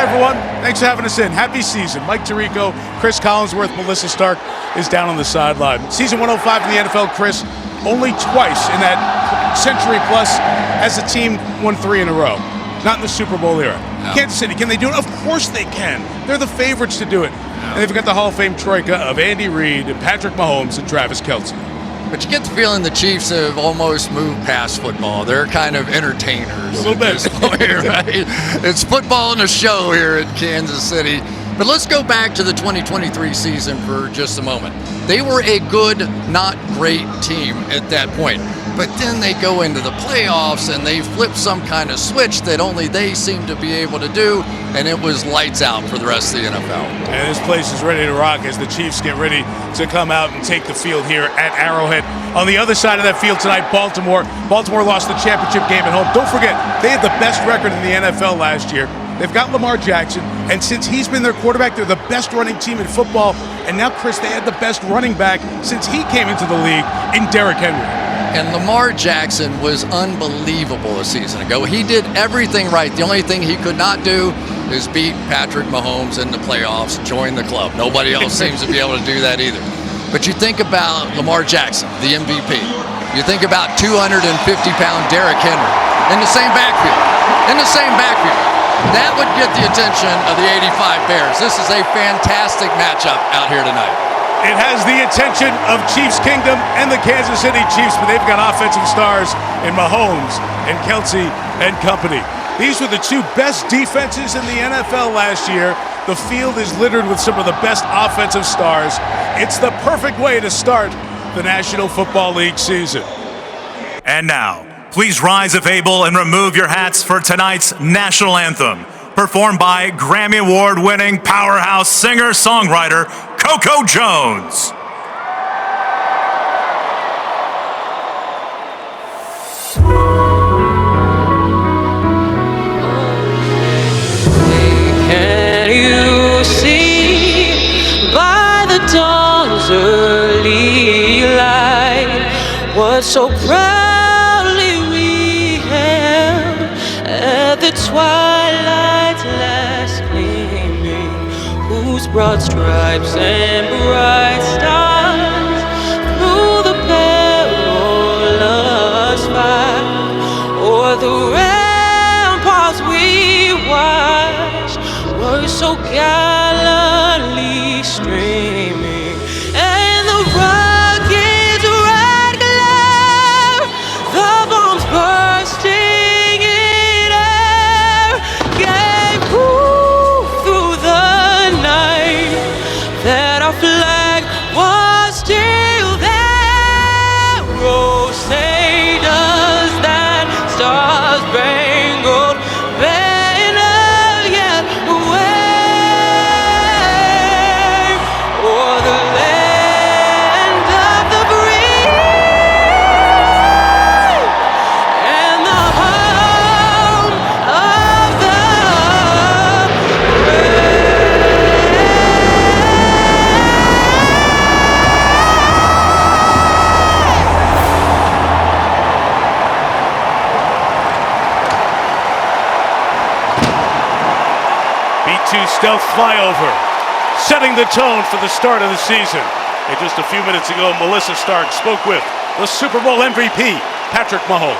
Hi, everyone. Thanks for having us in. Happy season. Mike Tirico, Chris Collinsworth, Melissa Stark is down on the sideline. Season 105 in the NFL, Chris, only twice in that century plus has the team won 3 in a row. Not in the Super Bowl era. No. Kansas City, can they do it? Of course they can. They're the favorites to do it. No. And they've got the Hall of Fame troika of Andy Reid, Patrick Mahomes, and Travis Kelce. But you get the feeling the Chiefs have almost moved past football. They're kind of entertainers. A little bit. Right? It's football and a show here in Kansas City. But let's go back to the 2023 season for just a moment. They were a good, not great team at that point. But then they go into the playoffs and they flip some kind of switch that only they seem to be able to do, and it was lights out for the rest of the NFL. And this place is ready to rock as the Chiefs get ready to come out and take the field here at Arrowhead. On the other side of that field tonight, Baltimore. Baltimore lost the championship game at home. Don't forget, they had the best record in the NFL last year. They've got Lamar Jackson, and since he's been their quarterback, they're the best running team in football. And now, Chris, they had the best running back since he came into the league in Derrick Henry. And Lamar Jackson was unbelievable a season ago. He did everything right. The only thing he could not do is beat Patrick Mahomes in the playoffs, join the club. Nobody else seems to be able to do that either. But you think about Lamar Jackson, the MVP. You think about 250-pound Derrick Henry in the same backfield. That would get the attention of the 85 Bears. This is a fantastic matchup out here tonight. It has the attention of Chiefs Kingdom and the Kansas City Chiefs, but they've got offensive stars in Mahomes and Kelce and company. These were the 2 best defenses in the NFL last year. The field is littered with some of the best offensive stars. It's the perfect way to start the National Football League season. And now, please rise if able and remove your hats for tonight's national anthem, performed by Grammy Award-winning powerhouse singer-songwriter Coco Jones. Can you see by the dawn's early light what so proudly we held at the twilight's last gleaming, whose broad stripes and bright stars through the perilous fight o'er the ramparts we watched were so gallantly streaming, and the rocket's red glare, the bombs bursting in air, gave proof through the night that our flag was still there. Oh, say does that star-spangled banner yet wave o'er the land of the free and the home of the B-2 stealth flyover, setting the tone for the start of the season. And just a few minutes ago, Melissa Stark spoke with the Super Bowl MVP, Patrick Mahomes.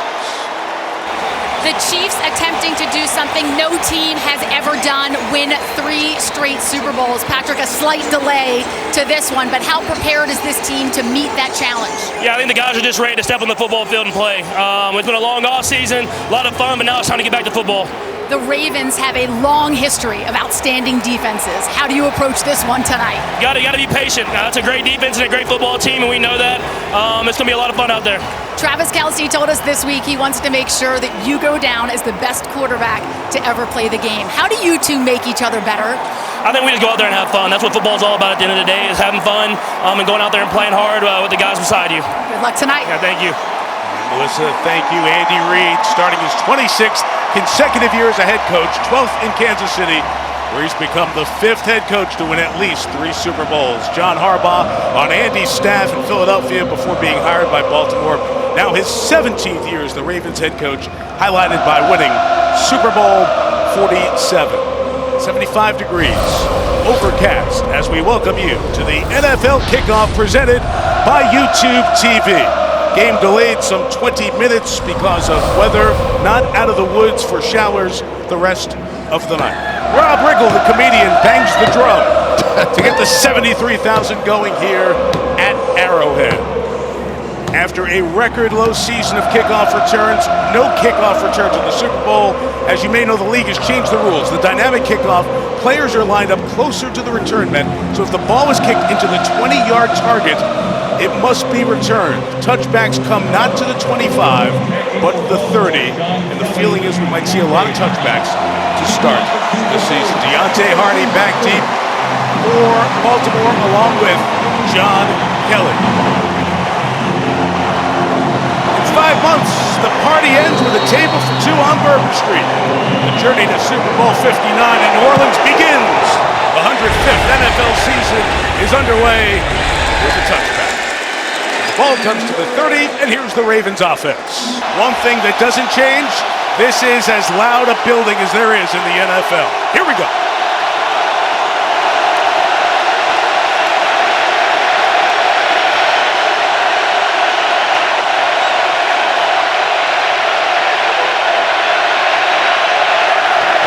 The Chiefs attempting to do something no team has ever done, win 3 straight Super Bowls. Patrick, a slight delay to this one, but how prepared is this team to meet that challenge? Yeah, I think the guys are just ready to step on the football field and play. It's been a long off season, a lot of fun, but now it's time to get back to football. The Ravens have a long history of outstanding defenses. How do you approach this one tonight? You gotta be patient. It's a great defense and a great football team, and we know that. It's gonna be a lot of fun out there. Travis Kelce told us this week he wants to make sure that you go down as the best quarterback to ever play the game. How do you two make each other better? I think we just go out there and have fun. That's what football's all about at the end of the day, is having fun and going out there and playing hard with the guys beside you. Good luck tonight. Yeah, thank you. Melissa, thank you. Andy Reid starting his 26th consecutive year as a head coach, 12th in Kansas City, where he's become the 5th head coach to win at least 3 Super Bowls. John Harbaugh on Andy's staff in Philadelphia before being hired by Baltimore. Now his 17th year as the Ravens head coach, highlighted by winning Super Bowl 47. 75 degrees, overcast, as we welcome you to the NFL kickoff presented by YouTube TV. Game delayed some 20 minutes because of weather, not out of the woods for showers the rest of the night. Rob Riggle, the comedian, bangs the drum to get the 73,000 going here at Arrowhead. After a record low season of kickoff returns, no kickoff returns in the Super Bowl. As you may know, the league has changed the rules. The dynamic kickoff, players are lined up closer to the return men, so if the ball is kicked into the 20-yard target, it must be returned. Touchbacks come not to the 25, but the 30, and the feeling is we might see a lot of touchbacks to start the season. Deontay Hardy back deep for Baltimore, along with John Kelly. 5 months, the party ends with a table for two on Bourbon Street. The journey to Super Bowl 59 in New Orleans begins. The 105th NFL season is underway with a touchback. The ball comes to the 30, and here's the Ravens offense. One thing that doesn't change, this is as loud a building as there is in the NFL. Here we go.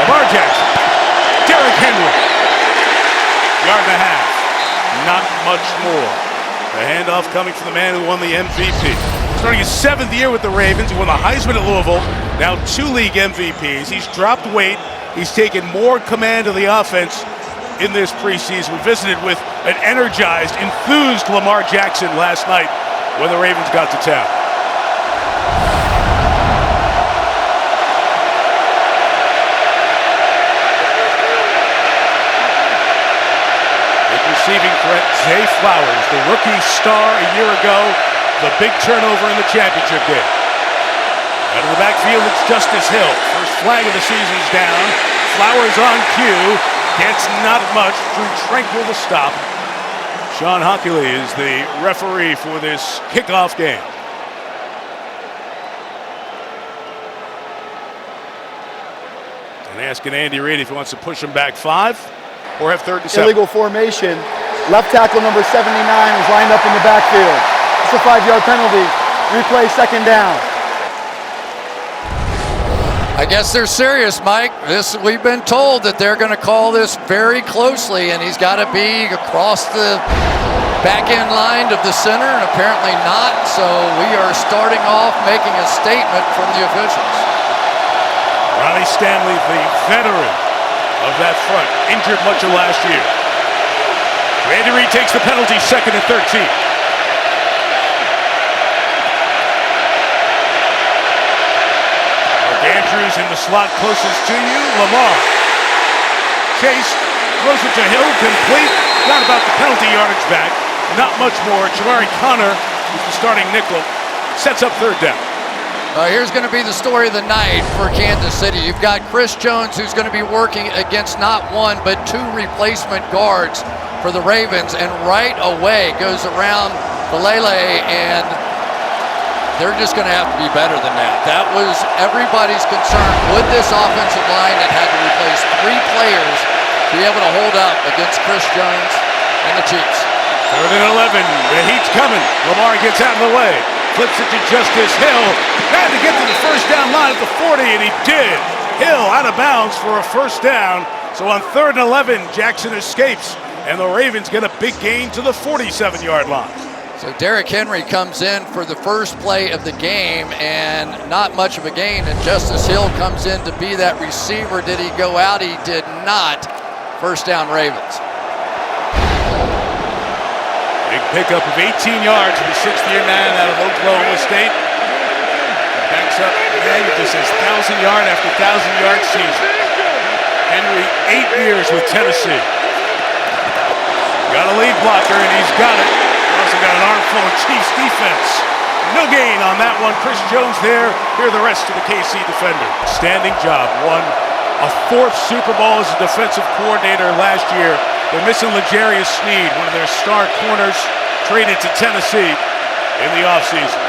Lamar Jackson, Derrick Henry, yard and a half, not much more. The handoff coming from the man who won the MVP. Starting his 7th year with the Ravens, he won the Heisman at Louisville, now 2 league MVPs. He's dropped weight, he's taken more command of the offense in this preseason. We visited with an energized, enthused Lamar Jackson last night when the Ravens got to town. Receiving threat, Zay Flowers, the rookie star a year ago, the big turnover in the championship game. Out of the backfield, it's Justice Hill. First flag of the season's down. Flowers on cue, gets not much, Drew Tranquil to stop. Sean Hockley is the referee for this kickoff game. And asking Andy Reid if he wants to push him back 5 or have 3rd and 7. Illegal formation. Left tackle number 79 was lined up in the backfield. It's a 5-yard penalty. Replay, 2nd down. I guess they're serious, Mike. We've been told that they're going to call this very closely, and he's got to be across the back end line of the center, and apparently not. So we are starting off making a statement from the officials. Ronnie Stanley, the veteran of that front, injured much of last year. Andy Reid takes the penalty, 2nd and 13. Mark Andrews in the slot closest to you. Lamar chased, throws it to Hill, complete. Not about the penalty yardage back. Not much more. Jawari Connor, who's the starting nickel, sets up 3rd down. Here's going to be the story of the night for Kansas City. You've got Chris Jones, who's going to be working against not 1 but 2 replacement guards for the Ravens, and right away goes around Balele, and they're just going to have to be better than that. That was everybody's concern. Would this offensive line that had to replace 3 players be able to hold up against Chris Jones and the Chiefs? 3rd and 11. The heat's coming. Lamar gets out of the way. Flips it to Justice Hill. Had to get to the 1st down line at the 40, and he did. Hill out of bounds for a 1st down. So on 3rd and 11, Jackson escapes, and the Ravens get a big gain to the 47-yard line. So Derrick Henry comes in for the first play of the game, and not much of a gain. And Justice Hill comes in to be that receiver. Did he go out? He did not. 1st down, Ravens. Big pickup of 18 yards for the 6th-year man out of Oklahoma State. Backs up, man, he just says 1,000-yard after 1,000-yard season. Henry, 8 years with Tennessee. Got a lead blocker, and he's got it. Also got an armful of Chiefs defense. No gain on that one. Chris Jones there. Here are the rest of the KC defender. Standing job. Won a 4th Super Bowl as a defensive coordinator last year. They're missing L'Jarius Sneed, one of their star corners, traded to Tennessee in the offseason.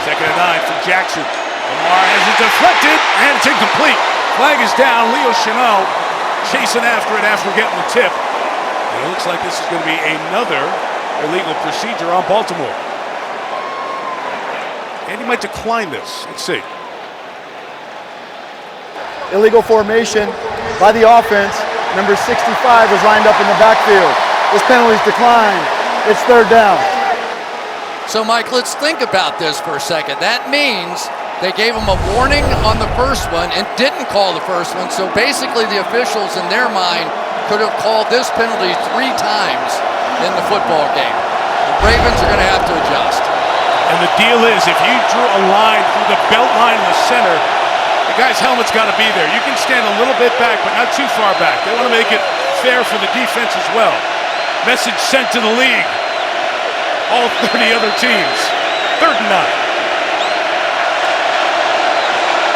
2nd and 9 for Jackson. Lamar has it deflected, and it's incomplete. Flag is down. Leo Chenal chasing after it after getting the tip. And it looks like this is going to be another illegal procedure on Baltimore. And he might decline this. Let's see. Illegal formation by the offense. Number 65 was lined up in the backfield. This penalty is declined. It's third down. So, Mike, let's think about this for a second. That means they gave him a warning on the first one and didn't call the first one. So basically the officials in their mind could have called this penalty 3 times in the football game. The Ravens are going to have to adjust. And the deal is, if you drew a line through the belt line in the center, the guy's helmet's got to be there. You can stand a little bit back, but not too far back. They want to make it fair for the defense as well. Message sent to the league. All 30 other teams. Third and 9.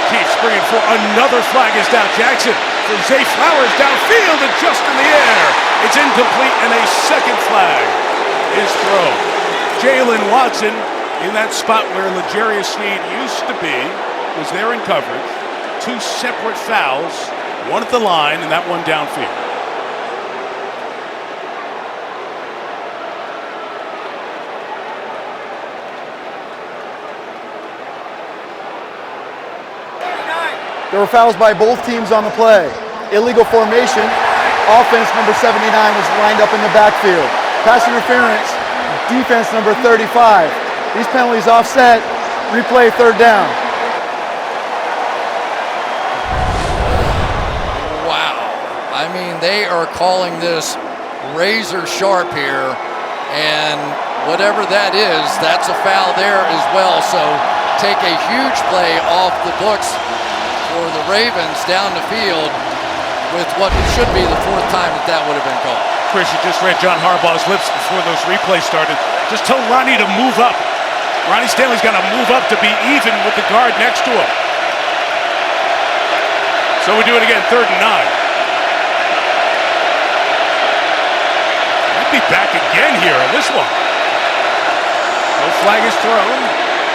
Chiefs bringing for another flag is down. Jackson for Zay Flowers downfield and just in the air. It's incomplete and a second flag is thrown. Jalen Watson in that spot where L'Jarius Sneed used to be was there in coverage. 2 separate fouls, one at the line and that one downfield. There were fouls by both teams on the play. Illegal formation. Offense number 79 was lined up in the backfield. Pass interference. Defense number 35. These penalties offset. Replay third down. Wow. I mean, they are calling this razor sharp here. And whatever that is, that's a foul there as well. So take a huge play off the books for the Ravens down the field with what should be the 4th time that would have been called. Chris, you just read John Harbaugh's lips before those replays started. Just tell Ronnie to move up. Ronnie Stanley's got to move up to be even with the guard next to him. So we do it again, third and 9. Might be back again here on this one. No flag is thrown.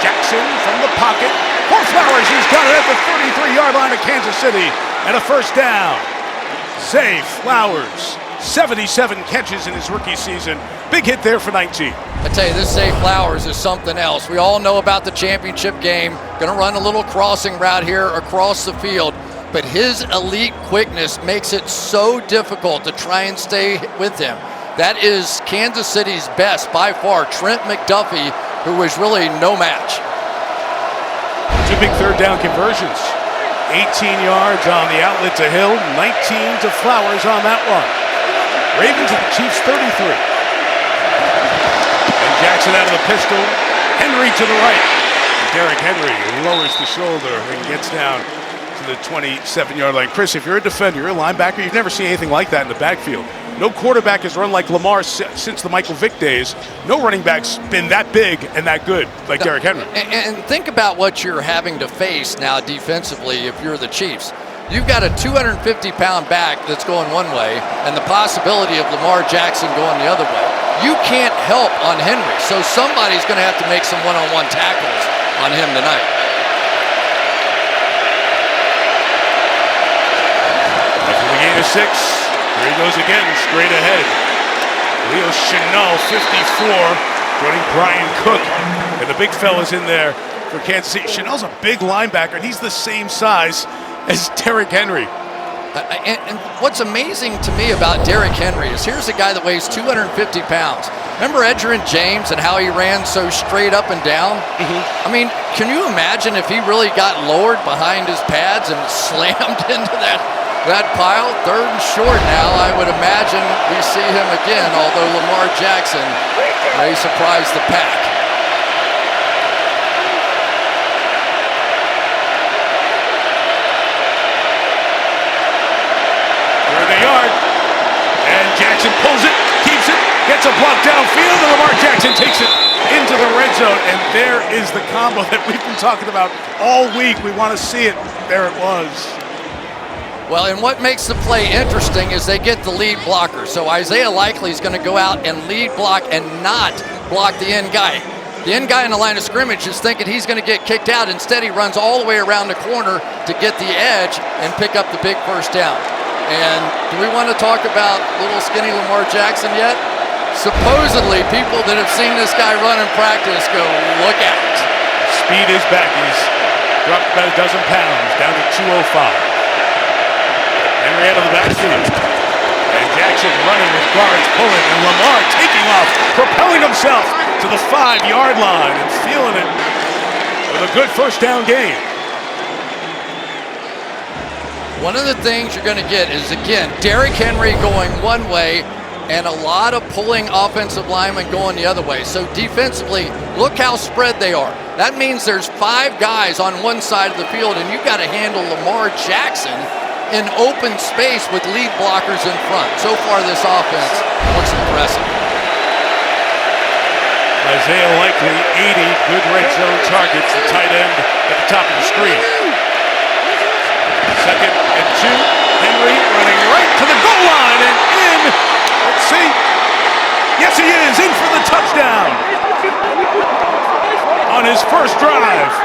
Jackson from the pocket. For Flowers, he's got it at the 33-yard line of Kansas City and a first down. Zay Flowers, 77 catches in his rookie season. Big hit there for 19. I tell you, this Zay Flowers is something else. We all know about the championship game. Going to run a little crossing route here across the field. But his elite quickness makes it so difficult to try and stay with him. That is Kansas City's best by far, Trent McDuffie, who was really no match. 2 big third down conversions. 18 yards on the outlet to Hill, 19 to Flowers on that one. Ravens at the Chiefs 33. And Jackson out of the pistol. Henry to the right. And Derrick Henry lowers the shoulder and gets down to the 27-yard line. Chris, if you're a defender, you're a linebacker, you've never seen anything like that in the backfield. No quarterback has run like Lamar since the Michael Vick days. No running back's been that big and that good like Derrick Henry. And think about what you're having to face now defensively if you're the Chiefs. You've got a 250-pound back that's going one way and the possibility of Lamar Jackson going the other way. You can't help on Henry, so somebody's going to have to make some one-on-one tackles on him tonight. After the gain of 6, here he goes again, straight ahead. Leo Chenal, 54, joining Brian Cook. And the big fella's in there for Kansas City. Chenal's a big linebacker, and he's the same size as Derrick Henry. And what's amazing to me about Derrick Henry is here's a guy that weighs 250 pounds. Remember Edgerrin James and how he ran so straight up and down? I mean, can you imagine if he really got lowered behind his pads and slammed into that pile? Third and short now, I would imagine we see him again, although Lamar Jackson may surprise the pack. Yard, and Jackson pulls it, keeps it, gets a block downfield, and Lamar Jackson takes it into the red zone, and there is the combo that we've been talking about all week. We want to see it. There it was. Well, and what makes the play interesting is they get the lead blocker. So Isaiah Likely is going to go out and lead block and not block the end guy. The end guy in the line of scrimmage is thinking he's going to get kicked out. Instead, he runs all the way around the corner to get the edge and pick up the big first down. And do we want to talk about little skinny Lamar Jackson yet? Supposedly, people that have seen this guy run in practice go, look out. Speed is back. He's dropped about a dozen pounds, down to 205. Henry out of the backfield. And Jackson running with guards pulling, and Lamar taking off, propelling himself to the 5-yard line and feeling it with a good first down gain. One of the things you're going to get is, again, Derrick Henry going one way and a lot of pulling offensive linemen going the other way. So defensively, look how spread they are. That means there's 5 guys on one side of the field, and you've got to handle Lamar Jackson in open space with lead blockers in front. So far, this offense looks impressive. Isaiah Likely, 80 good red zone targets, the tight end at the top of the screen. 2nd and 2. Henry running right to the goal line and in. Let's see. Yes, he is in for the touchdown. On his first drive,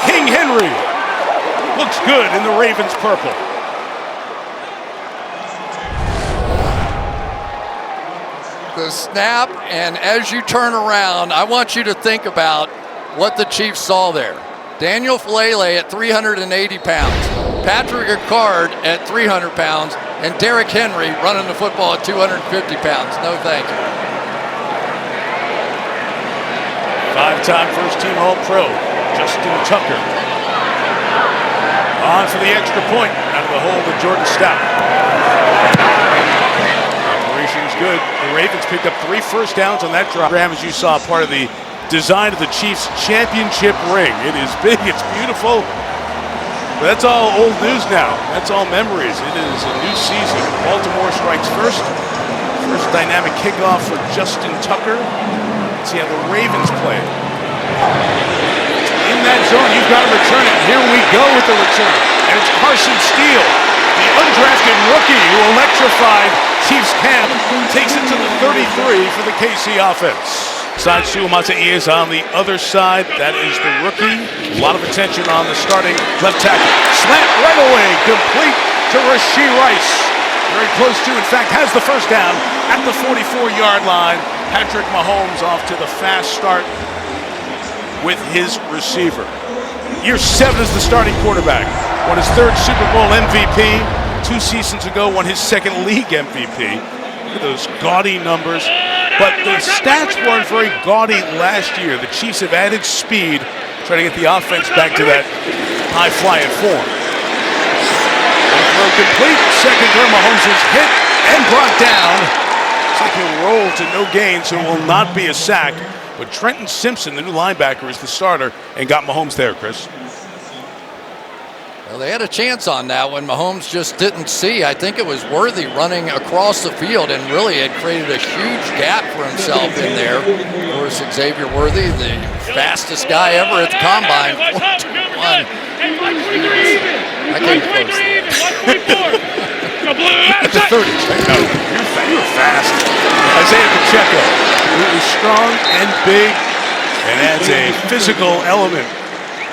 King Henry looks good in the Ravens purple. The snap, and as you turn around, I want you to think about what the Chiefs saw there. Daniel Falele at 380 pounds, Patrick Ricard at 300 pounds, and Derrick Henry running the football at 250 pounds. No thank you. 5-time first-team All-Pro, Justin Tucker. On for the extra point out of the hold of Jordan Stout. Operation's good. The Ravens picked up 3 first downs on that drive. As you saw, part of the design of the Chiefs championship ring. It is big, it's beautiful. But that's all old news now. That's all memories. It is a new season. Baltimore strikes first. First dynamic kickoff for Justin Tucker. Let's see how the Ravens play. In that zone, you've got to return it. Here we go with the return. And it's Carson Steele, the undrafted rookie who electrified Chiefs camp, takes it to the 33 for the KC offense. Side Suamata is on the other side. That is the rookie. A lot of attention on the starting left tackle. Slant right away, complete to Rashee Rice. Very close to, in fact, has the first down at the 44-yard line. Patrick Mahomes off to the fast start with his receiver. Year 7 as the starting quarterback. Won his 3rd Super Bowl MVP. 2 seasons ago, won his 2nd league MVP. Look at those gaudy numbers. But the stats weren't very gaudy last year. The Chiefs have added speed, trying to get the offense back to that high-flying form. Throw complete. Second throw, Mahomes is hit and brought down. Looks like he'll roll to no gain, so it will not be a sack. But Trenton Simpson, the new linebacker, is the starter and got Mahomes there, Chris. Well, they had a chance on that one. Mahomes just didn't see. I think it was Worthy running across the field and really had created a huge gap for himself in there. Of course, Xavier Worthy, the fastest guy ever at the combine. 4.21. I came close. At the 30s. No, you were fast. Isaiah Pacheco, who is strong and big and adds a physical element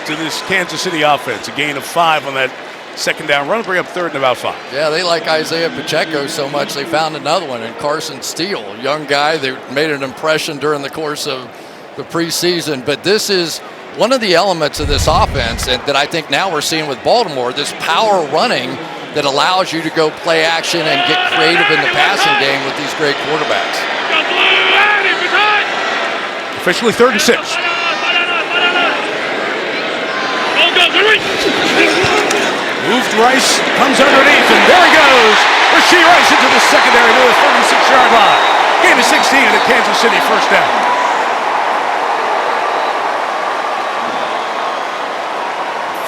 to this Kansas City offense. A gain of 5 on that second down run, bring up 3rd and about 5. Yeah, they like Isaiah Pacheco so much they found another one in Carson Steele, a young guy that made an impression during the course of the preseason. But this is one of the elements of this offense that I think now we're seeing with Baltimore, this power running that allows you to go play action and get creative in the passing game with these great quarterbacks. Officially 3rd and 6. Moved Rice, comes underneath, and there he goes. Rashee Rice into the secondary to the 36-yard line. Gain of 16 at Kansas City, first down.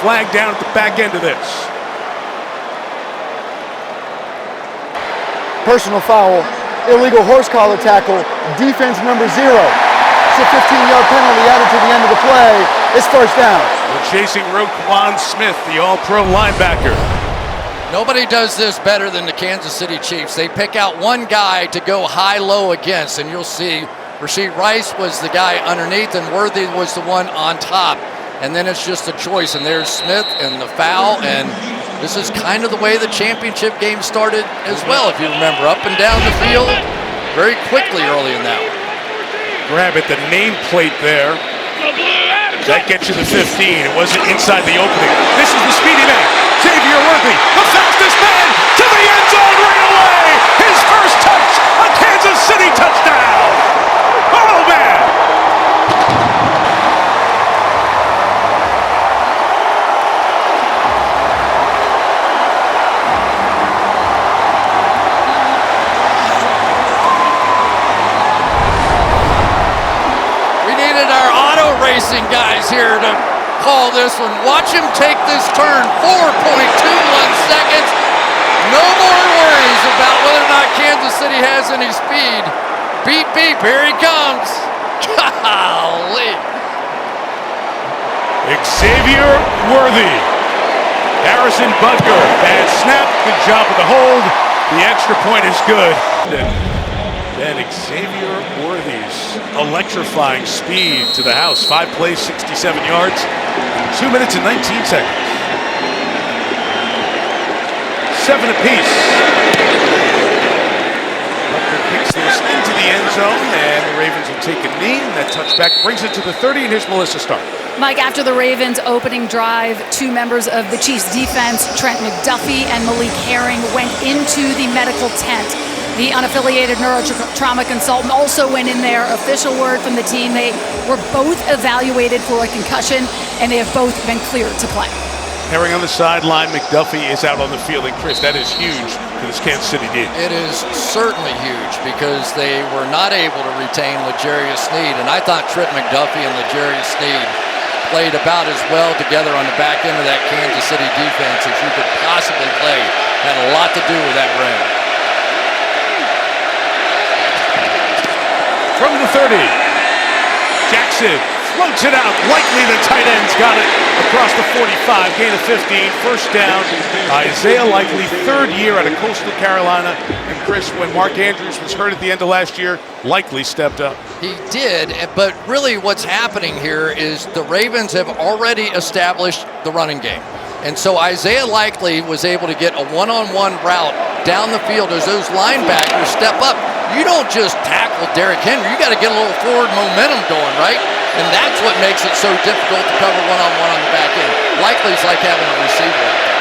Flag down at the back end of this. Personal foul, illegal horse collar tackle, defense number 0. It's a 15-yard penalty added to the end of the play. It's first down. We're chasing Roquan Smith, the all-pro linebacker. Nobody does this better than the Kansas City Chiefs. They pick out one guy to go high-low against, and you'll see Rashee Rice was the guy underneath, and Worthy was the one on top. And then it's just a choice, and there's Smith and the foul, and This is kind of the way the championship game started as well, if you remember. Up and down the field very quickly early in that one. Grab at the nameplate there. That gets you the 15. It wasn't inside the opening. This is the speedy man, Xavier Worthy, the fastest man to the end zone right away. His first touch, a Kansas City touchdown. Oh, man. Racing guys here to call this one. Watch him take this turn. 4.21 seconds. No more worries about whether or not Kansas City has any speed. Beep, beep, here he comes. Golly. Xavier Worthy. Harrison Butker. Bad snap. Good job with the hold. The extra point is good. Then Xavier Worthy's electrifying speed to the house. 5 plays, 67 yards, 2 minutes and 19 seconds. 7 apiece. Butker kicks this into the end zone, and the Ravens will take a knee. And that touchback brings it to the 30, and here's Melissa Stark. Mike, after the Ravens' opening drive, 2 members of the Chiefs defense, Trent McDuffie and Malik Herring, went into the medical tent. The unaffiliated neurotrauma consultant also went in there. Official word from the team, they were both evaluated for a concussion, and they have both been cleared to play. Herring on the sideline, McDuffie is out on the field, and Chris, that is huge for this Kansas City team. It is certainly huge because they were not able to retain L'Jarius Sneed, and I thought Trent McDuffie and L'Jarius Sneed played about as well together on the back end of that Kansas City defense as you could possibly play. Had a lot to do with that round. From the 30, Jackson floats it out. Likely the tight end's got it across the 45, gain of 15, first down. Isaiah Likely, 3rd year out of Coastal Carolina. And Chris, when Mark Andrews was hurt at the end of last year, Likely stepped up. He did, but really what's happening here is the Ravens have already established the running game. And so Isaiah Likely was able to get a one-on-one route down the field as those linebackers step up. You don't just tackle Derrick Henry. You got to get a little forward momentum going, right? And that's what makes it so difficult to cover one-on-one on the back end. Likely's like having a receiver out there.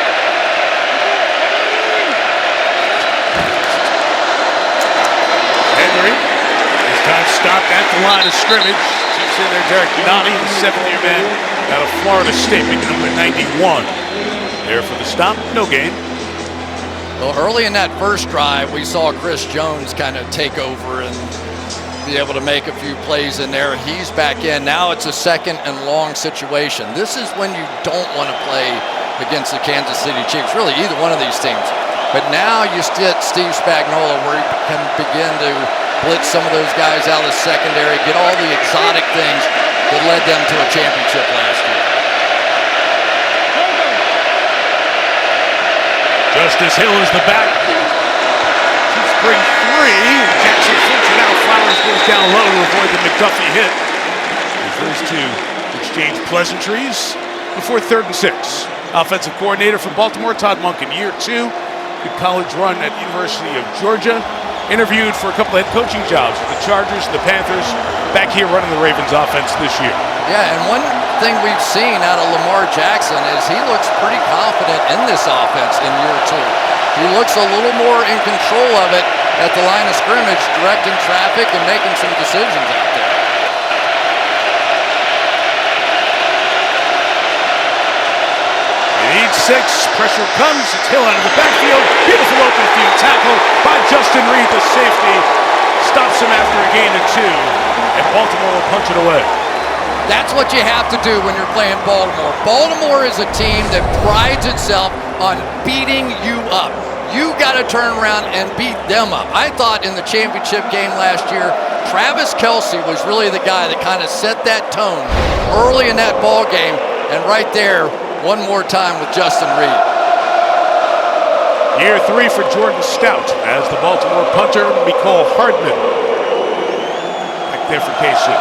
Henry, this time stopped at the line of scrimmage. Keeps in there Derek Nani, the 7th-year man out of Florida State, making number 91. There for the stop, no gain. Well, early in that first drive, we saw Chris Jones kind of take over and be able to make a few plays in there. He's back in. Now it's a 2nd and long situation. This is when you don't want to play against the Kansas City Chiefs, really either one of these teams. But now you sit Steve Spagnuolo where he can begin to blitz some of those guys out of the secondary, get all the exotic things that led them to a championship last year. Justice Hill is the back. Chiefs bring 3. Jackson flips it out. Flowers goes down low to avoid the McDuffie hit. As those two exchange pleasantries before 3rd and 6. Offensive coordinator for Baltimore, Todd Monken, year 2. Good college run at University of Georgia. Interviewed for a couple of head coaching jobs with the Chargers, the Panthers. Back here running the Ravens offense this year. Yeah, and one thing we've seen out of Lamar Jackson is he looks pretty confident in this offense in year 2. He looks a little more in control of it at the line of scrimmage, directing traffic and making some decisions out there. They need 6. Pressure comes. It's Hill out of the backfield. Beautiful open field tackle by Justin Reed, the safety. Stops him after a gain of 2. And Baltimore will punch it away. That's what you have to do when you're playing Baltimore. Baltimore is a team that prides itself on beating you up. You got to turn around and beat them up. I thought in the championship game last year, Travis Kelce was really the guy that kind of set that tone early in that ball game. And right there, one more time with Justin Reed. Year 3 for Jordan Stout as the Baltimore punter, Mecole Hardman. Back there for KC.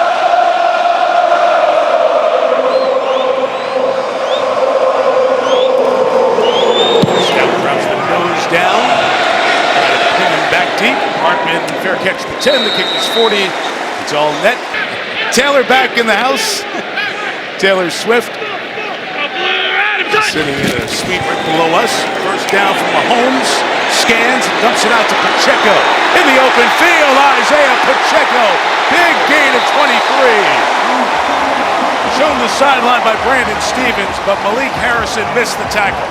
Hartman, fair catch at the 10, the kick is 40. It's all net. Taylor back in the house. Taylor Swift sitting in a suite right below us. First down from Mahomes. Scans, dumps it out to Pacheco. In the open field, Isaiah Pacheco. Big gain of 23. Shown the sideline by Brandon Stevens, but Malik Harrison missed the tackle.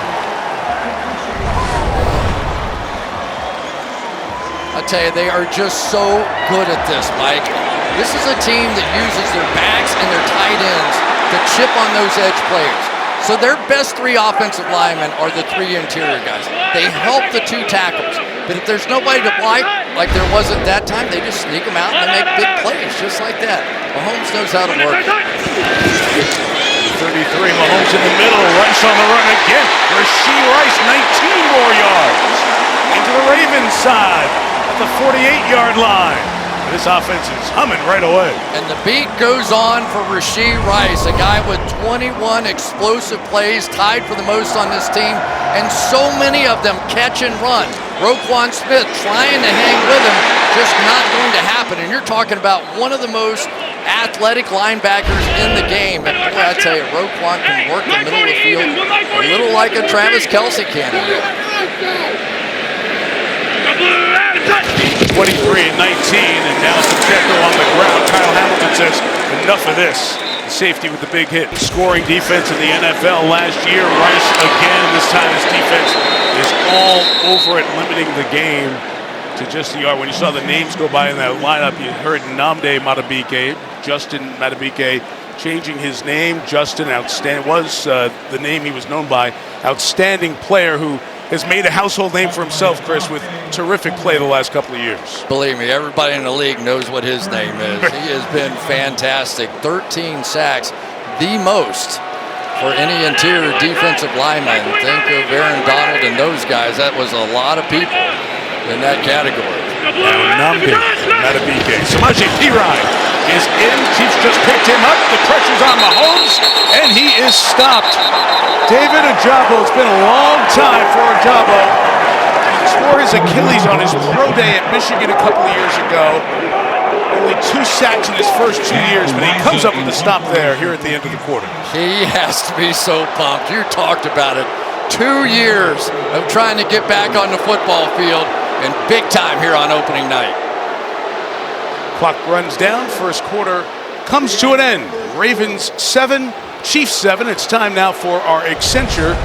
I tell you, they are just so good at this, Mike. This is a team that uses their backs and their tight ends to chip on those edge players. So their best three offensive linemen are the three interior guys. They help the two tackles. But if there's nobody to block, like there wasn't that time, they just sneak them out and they make big plays just like that. Mahomes knows how to work. 33, Mahomes in the middle, Rice on the run again. Rashee Rice, 19 more yards. Into the Ravens side at the 48-yard line. This offense is humming right away. And the beat goes on for Rashee Rice, a guy with 21 explosive plays, tied for the most on this team, and so many of them catch and run. Roquan Smith trying to hang with him, just not going to happen. And you're talking about one of the most athletic linebackers in the game. And boy, I tell you, Roquan can work the middle of the field a little like a Travis Kelce can. 23 and 19, and now Pacheco on the ground. Kyle Hamilton says, enough of this. Safety with the big hit. Scoring defense in the NFL last year. Rice again. This time his defense is all over it, limiting the game to just the yard. When you saw the names go by in that lineup, you heard Nnamdi Madubuike, Justin Madubuike, changing his name. Justin, outstanding, was the name he was known by. Outstanding player who has made a household name for himself, Chris, with terrific play the last couple of years. Believe me, everybody in the league knows what his name is. He has been fantastic. 13 sacks, the most for any interior defensive lineman. Think of Aaron Donald and those guys. That was a lot of people in that category. Now Nnamdi Madubuike. Samaje Perine is in. Chiefs just picked him up. The pressure's on Mahomes, and he is stopped. David Ojabo. It's been a long time for Ojabo. He tore his Achilles on his pro day at Michigan a couple of years ago. Only 2 sacks in his first 2 years, but he comes up with a stop there here at the end of the quarter. He has to be so pumped. You talked about it. 2 years of trying to get back on the football field, and big time here on opening night. Clock runs down. First quarter comes to an end. Ravens 7, Chiefs 7. It's time now for our Accenture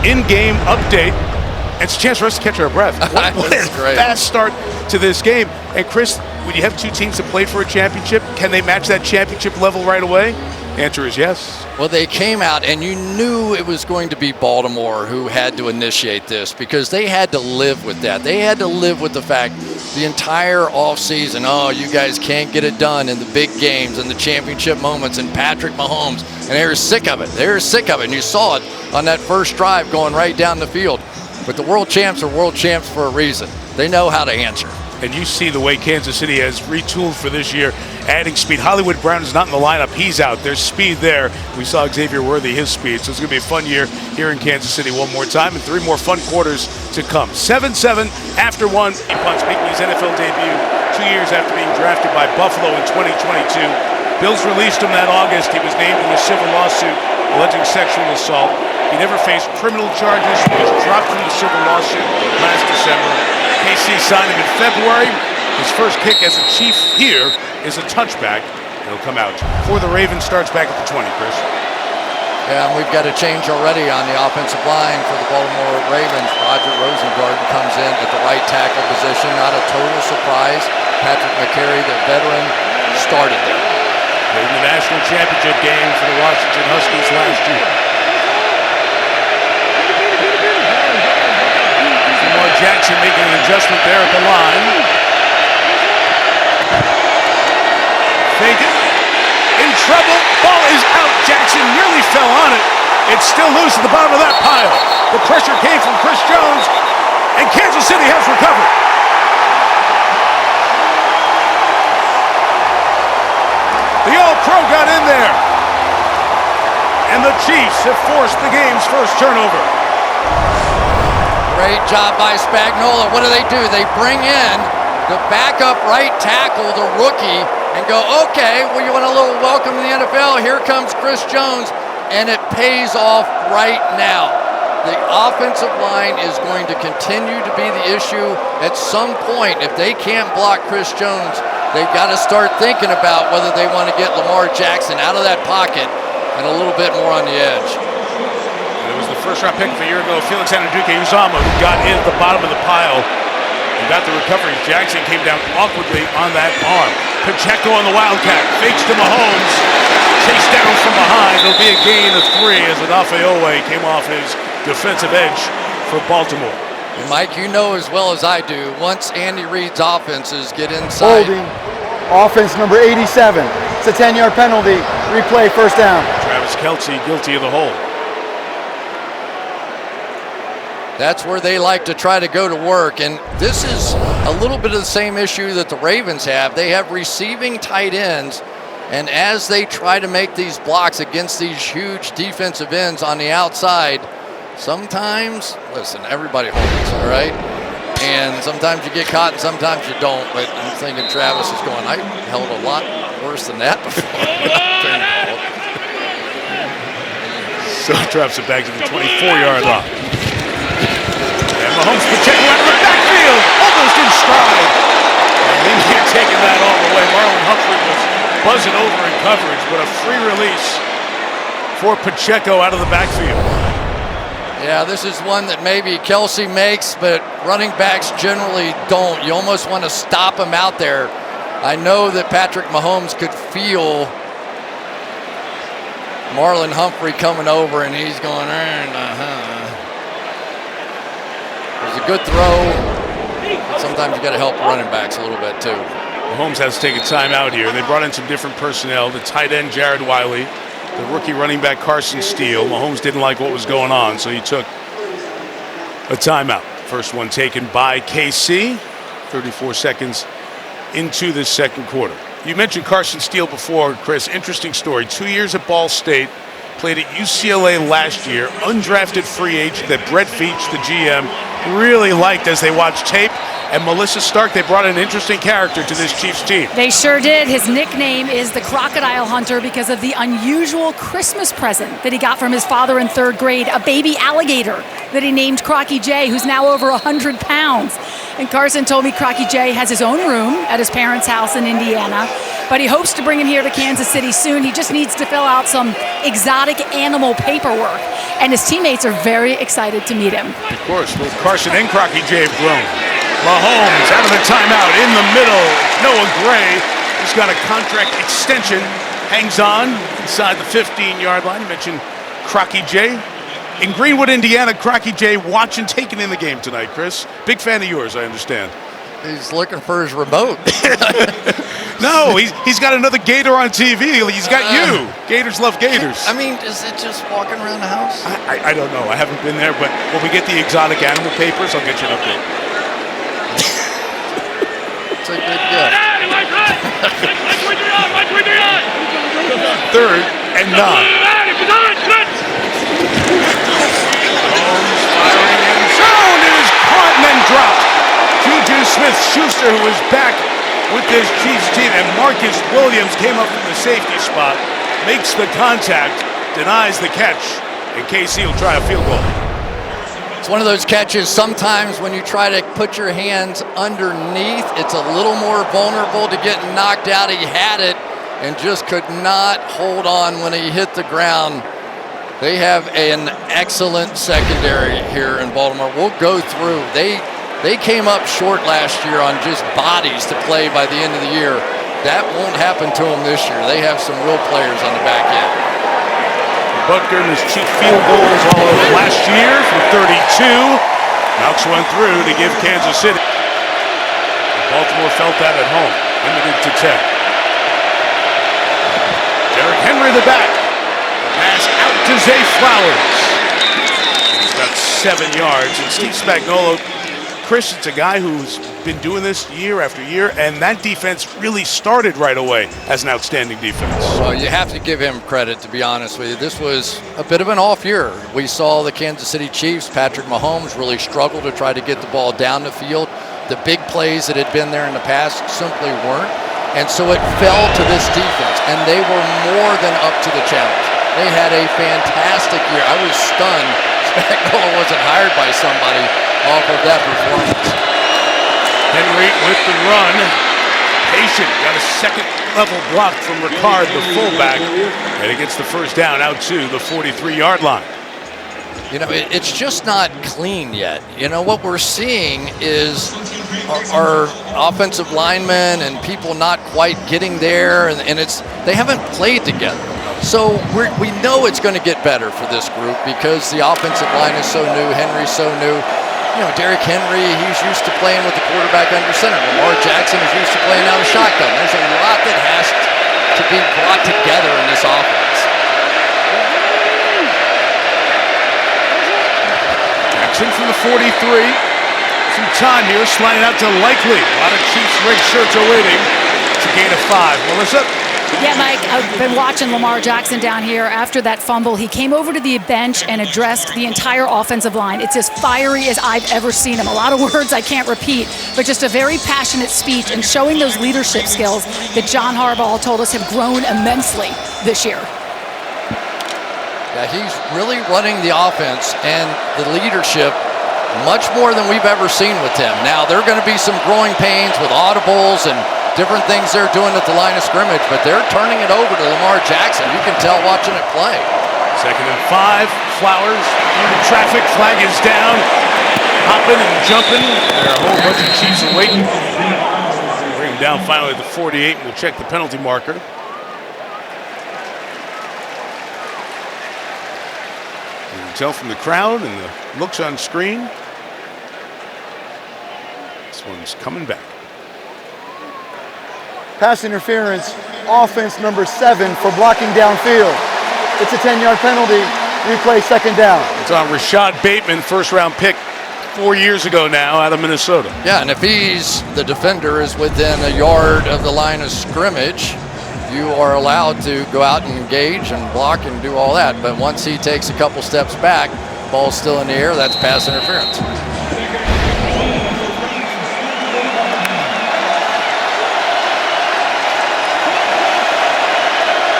in-game update. It's a chance for us to catch our breath. What a fast start to this game. And Chris, when you have two teams that played for a championship, can they match that championship level right away? Answer is yes. Well, they came out, and you knew it was going to be Baltimore who had to initiate this because they had to live with that. They had to live with the fact the entire offseason, oh, you guys can't get it done in the big games and the championship moments and Patrick Mahomes, and they were sick of it. They were sick of it, and you saw it on that first drive going right down the field. But the world champs are world champs for a reason. They know how to answer. And you see the way Kansas City has retooled for this year, adding speed. Hollywood Brown is not in the lineup. He's out. There's speed there. We saw Xavier Worthy, his speed. So it's going to be a fun year here in Kansas City one more time, and 3 more fun quarters to come. 7-7 after 1. He punts making his NFL debut 2 years after being drafted by Buffalo in 2022. Bills released him that August. He was named in a civil lawsuit alleging sexual assault. He never faced criminal charges. He was dropped from the civil lawsuit last December. KC signed him in February. His first kick as a Chief here is a touchback. It'll come out before the Ravens starts back at the 20, Chris. Yeah, and we've got a change already on the offensive line for the Baltimore Ravens. Roger Rosengarten comes in at the right tackle position. Not a total surprise. Patrick McCary, the veteran, started there. Played in the national championship game for the Washington Huskies last year. Jackson making an adjustment there at the line. Fake it. In trouble. Ball is out. Jackson nearly fell on it. It's still loose at the bottom of that pile. The pressure came from Chris Jones, and Kansas City has recovered. The All-Pro got in there. And the Chiefs have forced the game's first turnover. Great job by Spagnuolo. What do? They bring in the backup right tackle, the rookie, and go, okay, well, you want a little welcome to the NFL? Here comes Chris Jones, and it pays off right now. The offensive line is going to continue to be the issue. At some point, if they can't block Chris Jones, they've got to start thinking about whether they want to get Lamar Jackson out of that pocket and a little bit more on the edge. It was the first-round pick a year ago, Felix Anudike-Uzomah, who got in at the bottom of the pile and got the recovery. Jackson came down awkwardly on that arm. Pacheco on the Wildcat, fakes to Mahomes, chased down from behind. It'll be a gain of 3 as Adafeowe came off his defensive edge for Baltimore. And Mike, you know as well as I do, once Andy Reid's offenses get inside. Holding. Offense number 87. It's a 10-yard penalty. Replay, first down. Travis Kelce guilty of the hold. That's where they like to try to go to work. And this is a little bit of the same issue that the Ravens have. They have receiving tight ends. And as they try to make these blocks against these huge defensive ends on the outside, sometimes, listen, everybody holds, all right? And sometimes you get caught and sometimes you don't. But I'm thinking Travis is going, I held a lot worse than that before. So drops it back to the 24-yard line. And Mahomes Pacheco out of the backfield, almost in stride. And India taking that all the way. Marlon Humphrey was buzzing over in coverage, but a free release for Pacheco out of the backfield. Yeah, this is one that maybe Kelce makes, but running backs generally don't. You almost want to stop him out there. I know that Patrick Mahomes could feel Marlon Humphrey coming over, and he's going, It was a good throw. But sometimes you got to help running backs a little bit too. Mahomes has to take a timeout here. They brought in some different personnel. The tight end, Jared Wiley. The rookie running back, Carson Steele. Mahomes didn't like what was going on, so he took a timeout. First one taken by KC. 34 seconds into the second quarter. You mentioned Carson Steele before, Chris. Interesting story. 2 years at Ball State. Played at UCLA last year. Undrafted free agent that Brett Veach, the GM, really liked as they watched tape. And Melissa Stark, they brought an interesting character to this Chiefs team. They sure did. His nickname is the Crocodile Hunter because of the unusual Christmas present that he got from his father in 3rd grade, a baby alligator that he named Crocky J, who's now over 100 pounds. And Carson told me Crocky J has his own room at his parents' house in Indiana, but he hopes to bring him here to Kansas City soon. He just needs to fill out some exotic animal paperwork, and his teammates are very excited to meet him. Of course, both Carson and Crocky J have grown. Mahomes out of the timeout in the middle. Noah Gray has got a contract extension. Hangs on inside the 15-yard line. You mentioned Crocky J. In Greenwood, Indiana, Crocky J watching, taking in the game tonight, Chris. Big fan of yours, I understand. He's looking for his remote. No, he's got another Gator on TV. He's got you. Gators love Gators. I mean, is it just walking around the house? I don't know. I haven't been there, but when we get the exotic animal papers, I'll get you an update. It's a good gift. 3rd and 9. Mahomes firing in zone. It is caught and then dropped. Juju Smith-Schuster, who is back with this Chiefs team, and Marcus Williams came up from the safety spot, makes the contact, denies the catch, and KC will try a field goal. It's one of those catches, sometimes when you try to put your hands underneath, it's a little more vulnerable to getting knocked out. He had it and just could not hold on when he hit the ground. They have an excellent secondary here in Baltimore. We'll go through. They came up short last year on just bodies to play by the end of the year. That won't happen to them this year. They have some real players on the back end. Butker and his chief field goals all of last year from 32. Knocks one through to give Kansas City. Baltimore felt that at home. Limited to 10. Derrick Henry the back. Pass out to Zay Flowers. He's got 7 yards. And Steve Spagnuolo, Chris, it's a guy who's been doing this year after year, and that defense really started right away as an outstanding defense. Well, you have to give him credit, to be honest with you. This was a bit of an off year. We saw the Kansas City Chiefs, Patrick Mahomes, really struggle to try to get the ball down the field. The big plays that had been there in the past simply weren't. And so it fell to this defense, and they were more than up to the challenge. They had a fantastic year. I was stunned Spagnuolo wasn't hired by somebody off of that performance. Henry with the run. Patient got a second level block from Ricard, the fullback, and it gets the first down out to the 43-yard line. You know, it's just not clean yet. You know, what we're seeing is our offensive linemen and people not quite getting there, and they haven't played together. So we know it's going to get better for this group because the offensive line is so new, Henry's so new. You know, Derrick Henry, he's used to playing with the quarterback under center. Lamar Jackson is used to playing out of shotgun. There's a lot that has to be brought together in this offense. Jackson from the 43. Some time here, sliding out to Likely. A lot of Chiefs red shirts are waiting. It's a gain of 5. Melissa? Yeah, Mike, I've been watching Lamar Jackson down here. After that fumble, he came over to the bench and addressed the entire offensive line. It's as fiery as I've ever seen him. A lot of words I can't repeat, but just a very passionate speech and showing those leadership skills that John Harbaugh told us have grown immensely this year. Yeah, he's really running the offense and the leadership much more than we've ever seen with him. Now, there are going to be some growing pains with audibles and different things they're doing at the line of scrimmage, but they're turning it over to Lamar Jackson. You can tell watching it play. 2nd and 5. Flowers through the traffic. Flag is down. Hopping and jumping. There are a whole bunch of Chiefs are waiting. Bring him down finally at the 48. We'll check the penalty marker. You can tell from the crowd and the looks on screen. This one's coming back. Pass interference, offense number 7 for blocking downfield. It's a 10-yard penalty. Replay 2nd down. It's on Rashad Bateman, first-round pick 4 years ago now out of Minnesota. Yeah, and if the defender is within a yard of the line of scrimmage, you are allowed to go out and engage and block and do all that. But once he takes a couple steps back, ball's still in the air, that's pass interference.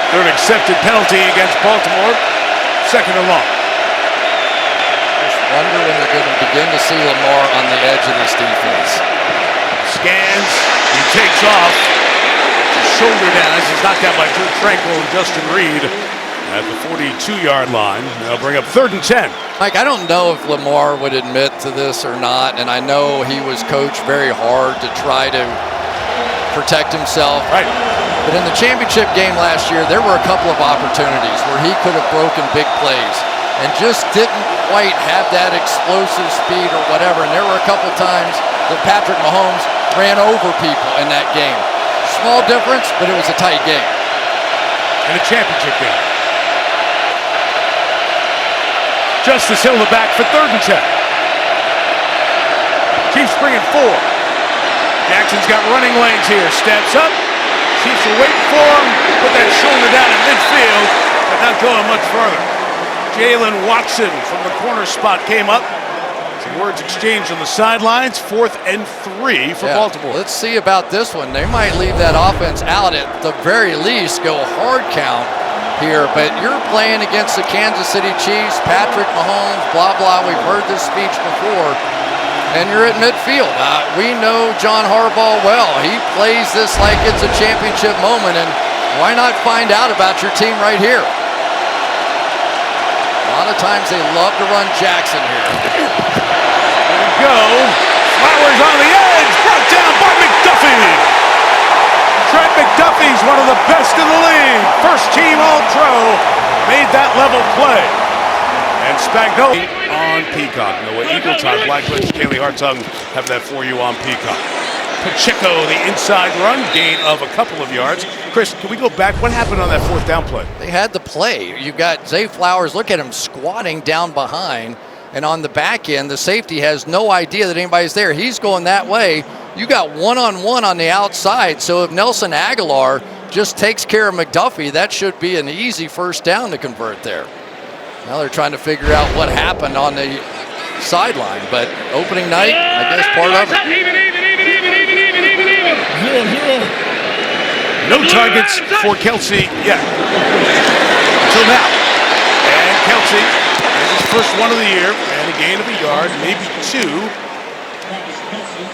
Third accepted penalty against Baltimore. 2nd and long. Just wonder when they're going to begin to see Lamar on the edge of this defense. Scans. He takes off. His shoulder down as he's knocked out by Drew Tranquil and Justin Reed at the 42-yard line. They'll bring up 3rd and 10. Mike, I don't know if Lamar would admit to this or not, and I know he was coached very hard to try to protect himself. Right. But in the championship game last year, there were a couple of opportunities where he could have broken big plays and just didn't quite have that explosive speed or whatever. And there were a couple times that Patrick Mahomes ran over people in that game. Small difference, but it was a tight game. In a championship game. Justice Hill the back for 3rd and 10. Chiefs bringing 4. Jackson's got running lanes here. Steps up. Chiefs are waiting for him. Put that shoulder down in midfield, but not going much further. Jalen Watson from the corner spot came up. Some words exchanged on the sidelines. 4th and 3 for Baltimore. Let's see about this one. They might leave that offense out at the very least, go hard count here, but you're playing against the Kansas City Chiefs, Patrick Mahomes, blah, blah. We've heard this speech before. And you're at midfield. We know John Harbaugh well. He plays this like it's a championship moment, and why not find out about your team right here? A lot of times they love to run Jackson here. There we go. Flowers on the edge, brought down by McDuffie. Trent McDuffie's one of the best in the league. First team All-Pro, made that level play. And Spagnuolo on Peacock. Noah Eagle, Blackledge, Kaylee Hartung have that for you on Peacock. Pacheco, the inside run, gain of a couple of yards. Chris, can we go back? What happened on that 4th down play? They had the play. You've got Zay Flowers, look at him squatting down behind, and on the back end, the safety has no idea that anybody's there. He's going that way. You got one-on-one on the outside, so if Nelson Aguilar just takes care of McDuffie, that should be an easy first down to convert there. Now they're trying to figure out what happened on the sideline, but opening night, I guess part of it. No targets for Kelsey yet. Until now. And Kelsey has his first one of the year, and a gain of a yard, maybe two,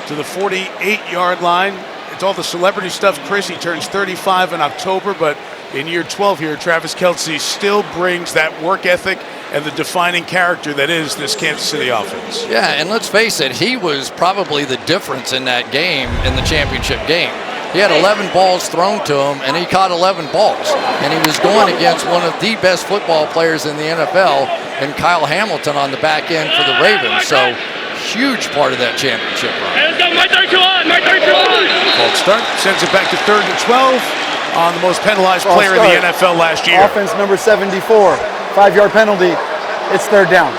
to the 48-yard line. It's all the celebrity stuff. Chris, he turns 35 in October, but in year 12 here, Travis Kelsey still brings that work ethic and the defining character that is this Kansas City offense. Yeah, and let's face it, he was probably the difference in that game, in the championship game. He had 11 balls thrown to him, and he caught 11 balls. And he was going against one of the best football players in the NFL, and Kyle Hamilton on the back end for the Ravens. So, huge part of that championship run. Hey, let's go, my 32 on, my 32 on. False start, sends it back to 3rd and 12 on the most penalized player in the NFL last year. Offense number 74, 5-yard penalty. It's 3rd down.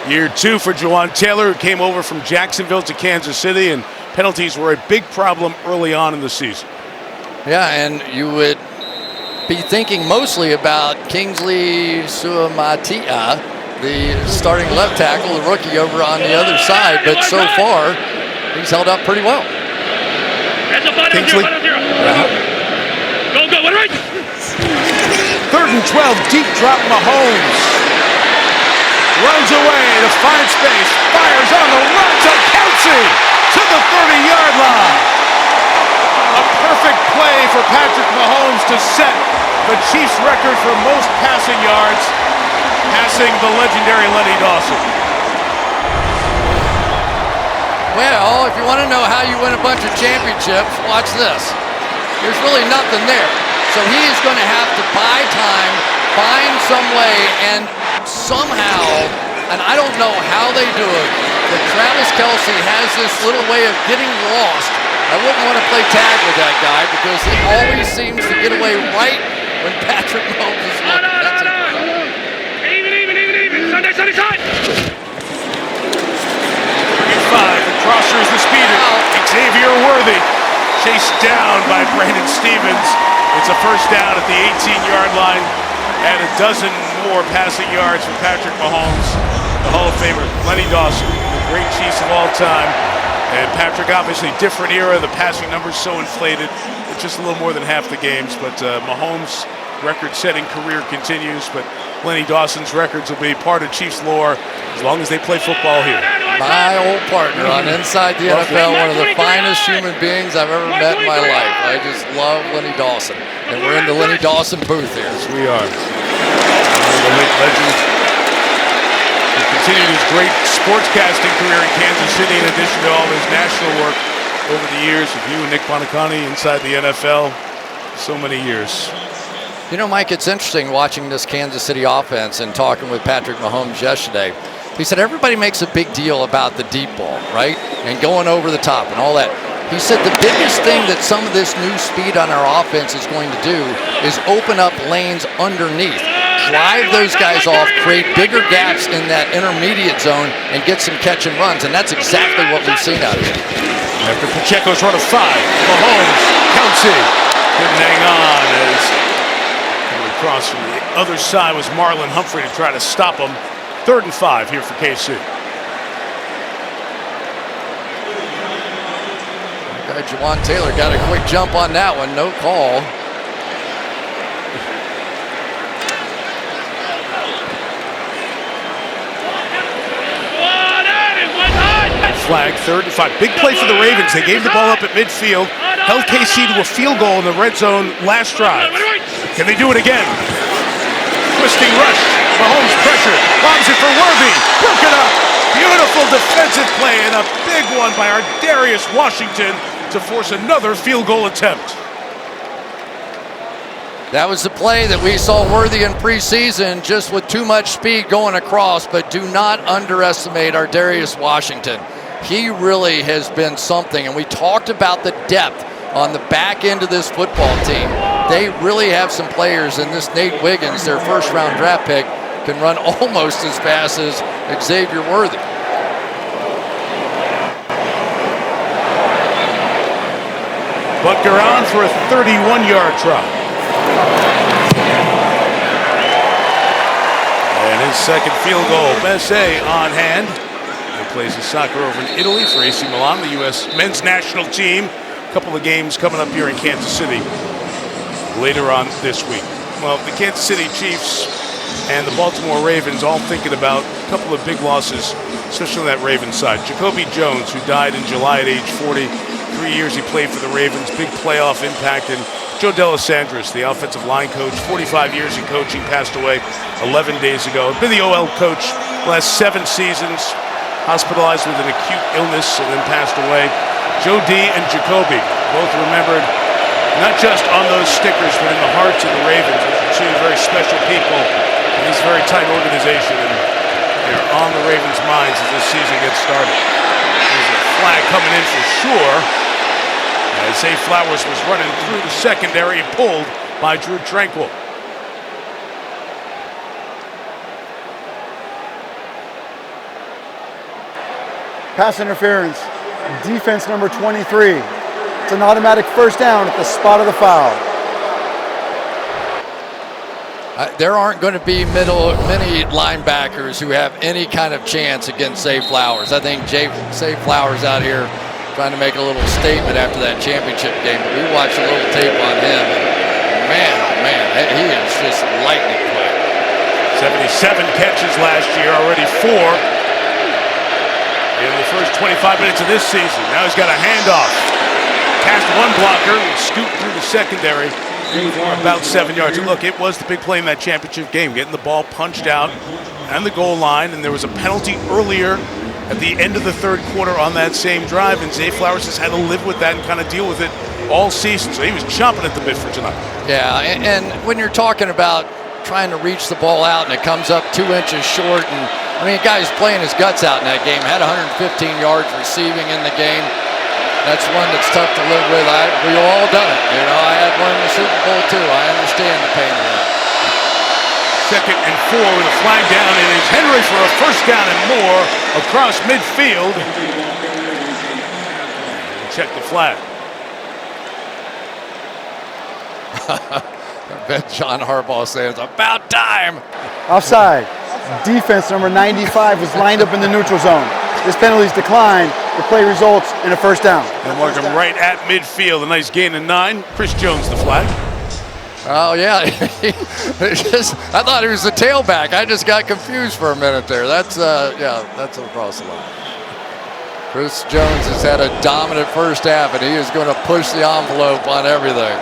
Year 2 for Juwan Taylor, who came over from Jacksonville to Kansas City, and penalties were a big problem early on in the season. Yeah, and you would be thinking mostly about Kingsley Suamatia, the starting left tackle, the rookie over on the other side, but so far, he's held up pretty well. Kingsley. Go, one right. 3rd and 12, deep drop Mahomes. Runs away to find space, fires on the run to Kelsey to the 30-yard line. A perfect play for Patrick Mahomes to set the Chiefs' record for most passing yards, passing the legendary Lenny Dawson. Well, if you want to know how you win a bunch of championships, watch this. There's really nothing there. So he is going to have to buy time, find some way, and somehow, and I don't know how they do it, but Travis Kelsey has this little way of getting lost. I wouldn't want to play tag with that guy because he always seems to get away right when Patrick Mahomes is looking. That's incredible. Even. Sunday. 35, crosser is the speeder. Xavier Worthy chased down by Brandon Stevens. It's a first down at the 18-yard line and a dozen more passing yards for Patrick Mahomes, the Hall of Famer Lenny Dawson, the great Chiefs of all time. And Patrick, obviously different era, the passing numbers so inflated. It's just a little more than half the games, but Mahomes' record-setting career continues, but Lenny Dawson's records will be part of Chiefs lore as long as they play football here. My old partner on Inside the NFL, one of the finest human beings I've ever met in my life. I just love Lenny Dawson. And we're in the Lenny Dawson booth here. Yes, we are. The late legend. He continued his great sportscasting career in Kansas City in addition to all his national work over the years with you and Nick Bonicani inside the NFL. So many years. You know, Mike, it's interesting watching this Kansas City offense and talking with Patrick Mahomes yesterday. He said everybody makes a big deal about the deep ball, right? And going over the top and all that. He said the biggest thing that some of this new speed on our offense is going to do is open up lanes underneath. Drive those guys off, create bigger gaps in that intermediate zone, and get some catch and runs. And that's exactly what we've seen out here. After Pacheco's run of 5, Mahomes, Kelsey couldn't hang on as across from the other side was Marlon Humphrey to try to stop him. 3rd and 5 here for KC. Juwan Taylor got a quick jump on that one. No call. Flag, 3rd and 5. Big play for the Ravens. They gave the ball up at midfield, held KC to a field goal in the red zone last drive. Can they do it again? Twisting rush. Mahomes pressure. Bombs it for Worthy. Broken up. Beautiful defensive play and a big one by our Darius Washington to force another field goal attempt. That was the play that we saw Worthy in preseason, just with too much speed going across, but do not underestimate our Darius Washington. He really has been something, and we talked about the depth on the back end of this football team. They really have some players, and this Nate Wiggins, their first-round draft pick, can run almost as fast as Xavier Worthy. Butker on for a 31-yard try. And his second field goal. Messi on hand. He plays his soccer over in Italy for AC Milan, the U.S. men's national team. couple of games coming up here in Kansas City later on this week. Well, the Kansas City Chiefs and the Baltimore Ravens all thinking about a couple of big losses, especially on that Ravens side. Jacoby Jones, who died in July at age 40. 3 years he played for the Ravens, big playoff impact. And Joe Delisandris, the offensive line coach, 45 years in coaching, passed away 11 days ago. Been the OL coach the last 7 seasons, hospitalized with an acute illness and then passed away. Joe D and Jacoby, both remembered not just on those stickers, but in the hearts of the Ravens, which are two very special people in this very tight organization. And they're on the Ravens' minds as this season gets started. There's a flag coming in for sure, as Zay Flowers was running through the secondary and pulled by Drew Tranquil. Pass interference, defense number 23. It's an automatic first down at the spot of the foul. There aren't going to be many linebackers who have any kind of chance against Zay Flowers. I think Zay Flowers out here trying to make a little statement after that championship game. But we watched a little tape on him, and man, he is just lightning quick. 77 catches last year, already 4 in the first 25 minutes of this season. Now he's got a handoff. Past one blocker, scoot through the secondary for about 7 yards. And look, it was the big play in that championship game, getting the ball punched out and the goal line, and there was a penalty earlier at the end of the third quarter on that same drive, and Zay Flowers has had to live with that and kind of deal with it all season. So he was chomping at the bit for tonight. Yeah, and when you're talking about trying to reach the ball out and it comes up 2 inches short, and I mean, guy's playing his guts out in that game. Had 115 yards receiving in the game. That's one that's tough to live with. We all done it. You know, I had one in the Super Bowl too. I understand the pain of that. 2nd and 4 with a flag down. It is Henry for a first down and more across midfield. Check the flag. I bet John Harbaugh says, about time. Offside. Defense number 95 was lined up in the neutral zone. This penalty's declined. The play results in a first down. And mark him right at midfield. A nice gain of 9. Chris Jones, the flag. Oh, yeah. I thought he was the tailback. I just got confused for a minute there. That's across the line. Chris Jones has had a dominant first half, and he is going to push the envelope on everything.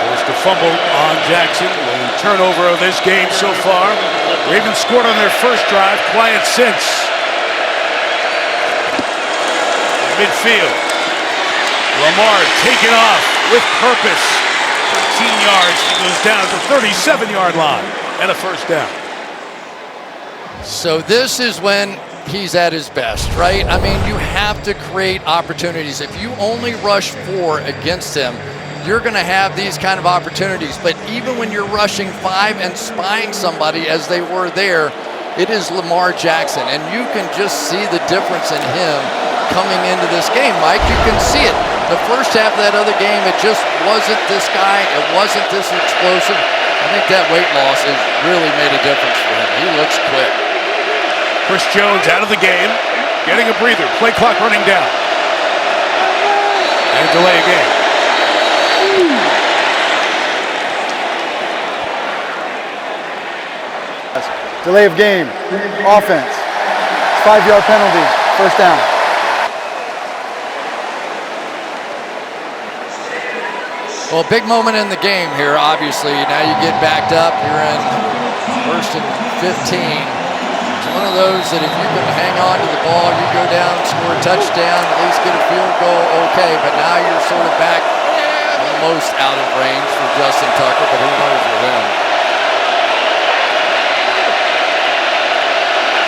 Forced a fumble on Jackson. The turnover of this game so far. Ravens scored on their first drive. Quiet since. Midfield. Lamar taken off with purpose. 13 yards. He goes down to the 37-yard line and a first down. So this is when he's at his best, right? I mean, you have to create opportunities. If you only rush 4 against him, you're going to have these kind of opportunities. But even when you're rushing 5 and spying somebody as they were there, it is Lamar Jackson. And you can just see the difference in him coming into this game, Mike. You can see it. The first half of that other game, it just wasn't this guy. It wasn't this explosive. I think that weight loss has really made a difference for him. He looks quick. Chris Jones out of the game, getting a breather. Play clock running down. And delay a game. Delay of game. Offense. 5-yard penalty. First down. Well, big moment in the game here, obviously. Now you get backed up. You're in 1st and 15. It's one of those that if you can hang on to the ball, you go down, score a touchdown, at least get a field goal, okay. But now you're sort of back almost out of range for Justin Tucker, but who knows with him.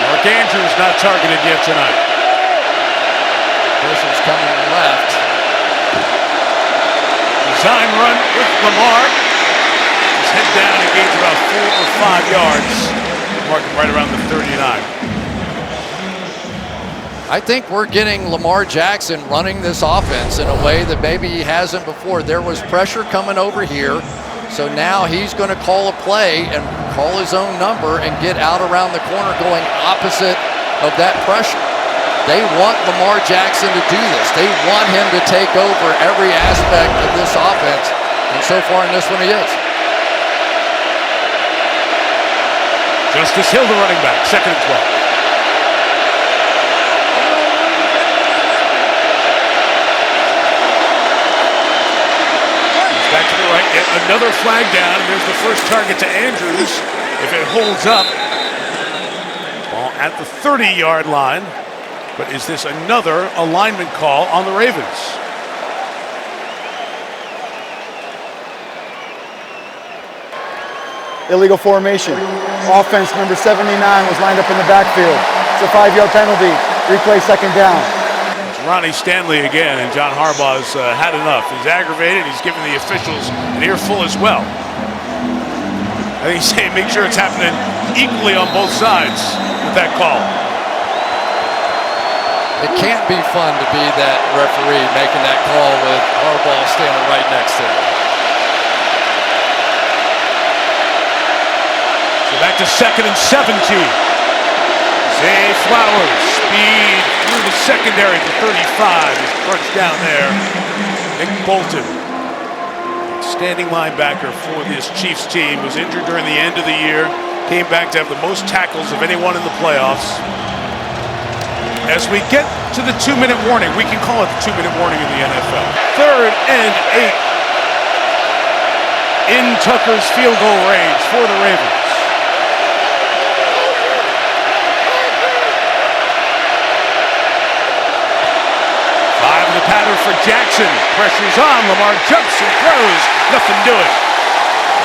Mark Andrews not targeted yet tonight. This is coming left. Design run with Lamar. His head down and gains about 4 or 5 yards. Mark him right around the 39. I think we're getting Lamar Jackson running this offense in a way that maybe he hasn't before. There was pressure coming over here, so now he's going to call a play and call his own number and get out around the corner going opposite of that pressure. They want Lamar Jackson to do this. They want him to take over every aspect of this offense. And so far in this one, he is. Justice Hill, the running back, 2nd and 12. Back to the right, yet another flag down. There's the first target to Andrews. If it holds up, ball at the 30-yard line. But is this another alignment call on the Ravens? Illegal formation. Offense number 79 was lined up in the backfield. It's a 5-yard penalty. Replay 2nd down. It's Ronnie Stanley again, and John Harbaugh's had enough. He's aggravated. He's giving the officials an earful as well. I think he's saying make sure it's happening equally on both sides with that call. It can't be fun to be that referee making that call with Harbaugh standing right next to him. So back to 2nd and 17. Zay Flowers, speed through the secondary to 35. He's crunched down there. Nick Bolton, standing linebacker for this Chiefs team, was injured during the end of the year. Came back to have the most tackles of anyone in the playoffs. As we get to the 2-minute warning, we can call it the 2-minute warning in the NFL. 3rd and 8. In Tucker's field goal range for the Ravens. 5 in the pattern for Jackson. Pressure's on. Lamar jumps and throws. Nothing doing.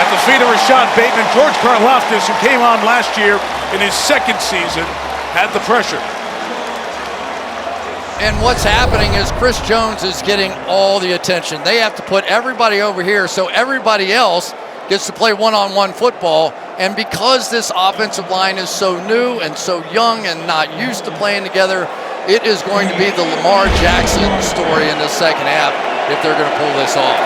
At the feet of Rashad Bateman, George Karlaftis, who came on last year in his 2nd season, had the pressure. And what's happening is Chris Jones is getting all the attention. They have to put everybody over here so everybody else gets to play one-on-one football. And because this offensive line is so new and so young and not used to playing together, it is going to be the Lamar Jackson story in the 2nd half if they're going to pull this off.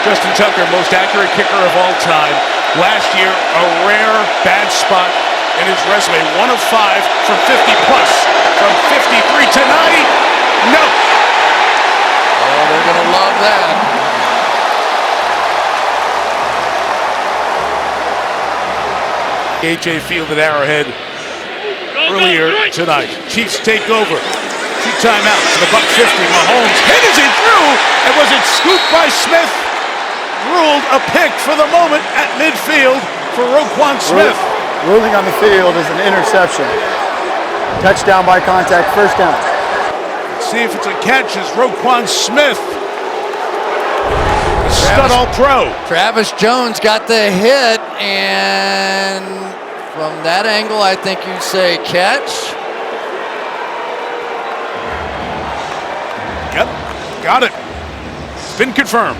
Justin Tucker, most accurate kicker of all time. Last year, a rare bad spot in his resume. 1 of 5 from 50 plus. From 53 tonight. No. Oh, they're going to love that. AJ Field at Arrowhead earlier tonight. Chiefs take over. 2 timeouts to the buck 50. Mahomes hit as he threw, and was it scooped by Smith? Ruled a pick for the moment at midfield for Roquan Smith. Ruling on the field is an interception. Touchdown by contact, 1st down. Let's see if it's a catch as Roquan Smith, the stud all-pro. Travis Jones got the hit, and from that angle, I think you say catch. Yep, got it. It's been confirmed.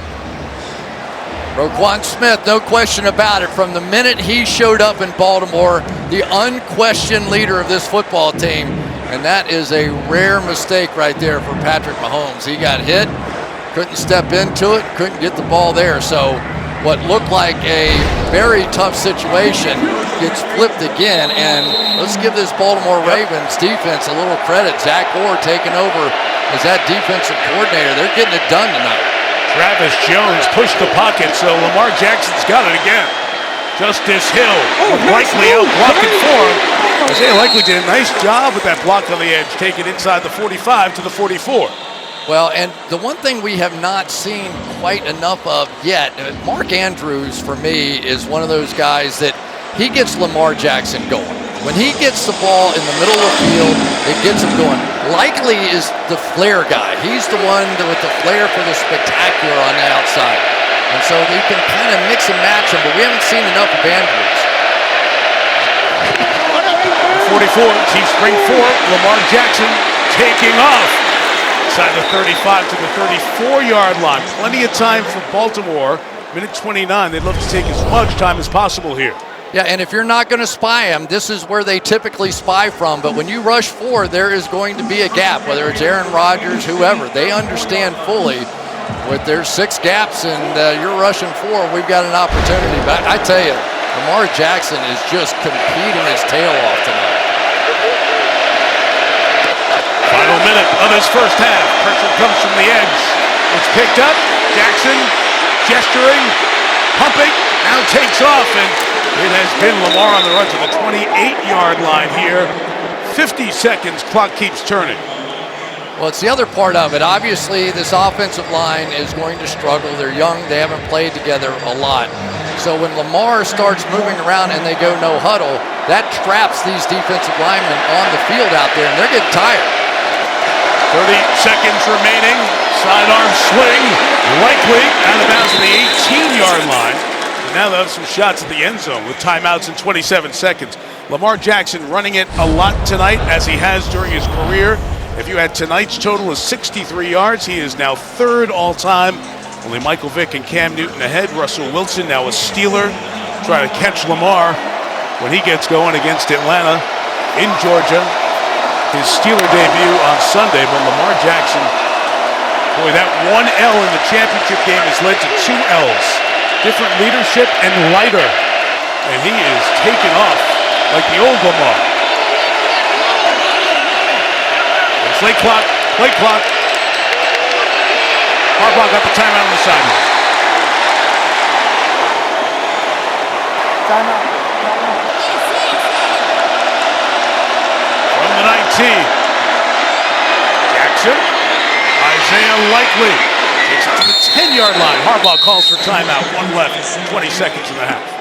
Roquan Smith, no question about it. From the minute he showed up in Baltimore, the unquestioned leader of this football team. And that is a rare mistake right there for Patrick Mahomes. He got hit, couldn't step into it, couldn't get the ball there. So what looked like a very tough situation gets flipped again. And let's give this Baltimore Ravens defense a little credit. Zach Orr taking over as that defensive coordinator. They're getting it done tonight. Travis Jones pushed the pocket, so Lamar Jackson's got it again. Justice Hill likely out blocking for him. Isaiah Likely did a nice job with that block on the edge, taking inside the 45 to the 44. Well, and the one thing we have not seen quite enough of yet, Mark Andrews, for me, is one of those guys that he gets Lamar Jackson going. When he gets the ball in the middle of the field, it gets him going. Likely is the flair guy. He's the one with the flair for the spectacular on the outside. And so they can kind of mix and match him, but we haven't seen enough of Andrews. 44, Chiefs bring 4. Lamar Jackson taking off. Inside the 35 to the 34-yard line. Plenty of time for Baltimore. Minute 29. They'd love to take as much time as possible here. Yeah, and if you're not going to spy them, this is where they typically spy from. But when you rush 4, there is going to be a gap, whether it's Aaron Rodgers, whoever. They understand fully with their 6 gaps and you're rushing 4, we've got an opportunity. But I tell you, Lamar Jackson is just competing his tail off tonight. Final minute this first half. Pressure comes from the edge. It's picked up. Jackson gesturing, pumping, now takes off, and it has been Lamar on the run to the 28-yard line here. 50 seconds, clock keeps turning. Well, it's the other part of it. Obviously, this offensive line is going to struggle. They're young. They haven't played together a lot. So when Lamar starts moving around and they go no huddle, that traps these defensive linemen on the field out there, and they're getting tired. 30 seconds remaining. Sidearm swing. Likely out of bounds to the 18-yard line. And now they'll have some shots at the end zone with timeouts in 27 seconds. Lamar Jackson running it a lot tonight, as he has during his career. If you had tonight's total of 63 yards, he is now third all-time. Only Michael Vick and Cam Newton ahead. Russell Wilson now a Steeler, trying to catch Lamar when he gets going against Atlanta in Georgia. His Steeler debut on Sunday, but Lamar Jackson, boy, that one L in the championship game has led to two L's. Different leadership and lighter. And he is taking off like the old Lamar. Play clock, play clock. Harbaugh got the timeout on the sideline. Timeout. From the 19. Jackson. Isaiah Likely takes it to the 10-yard line. Harbaugh calls for timeout. One left. 20 seconds and a half.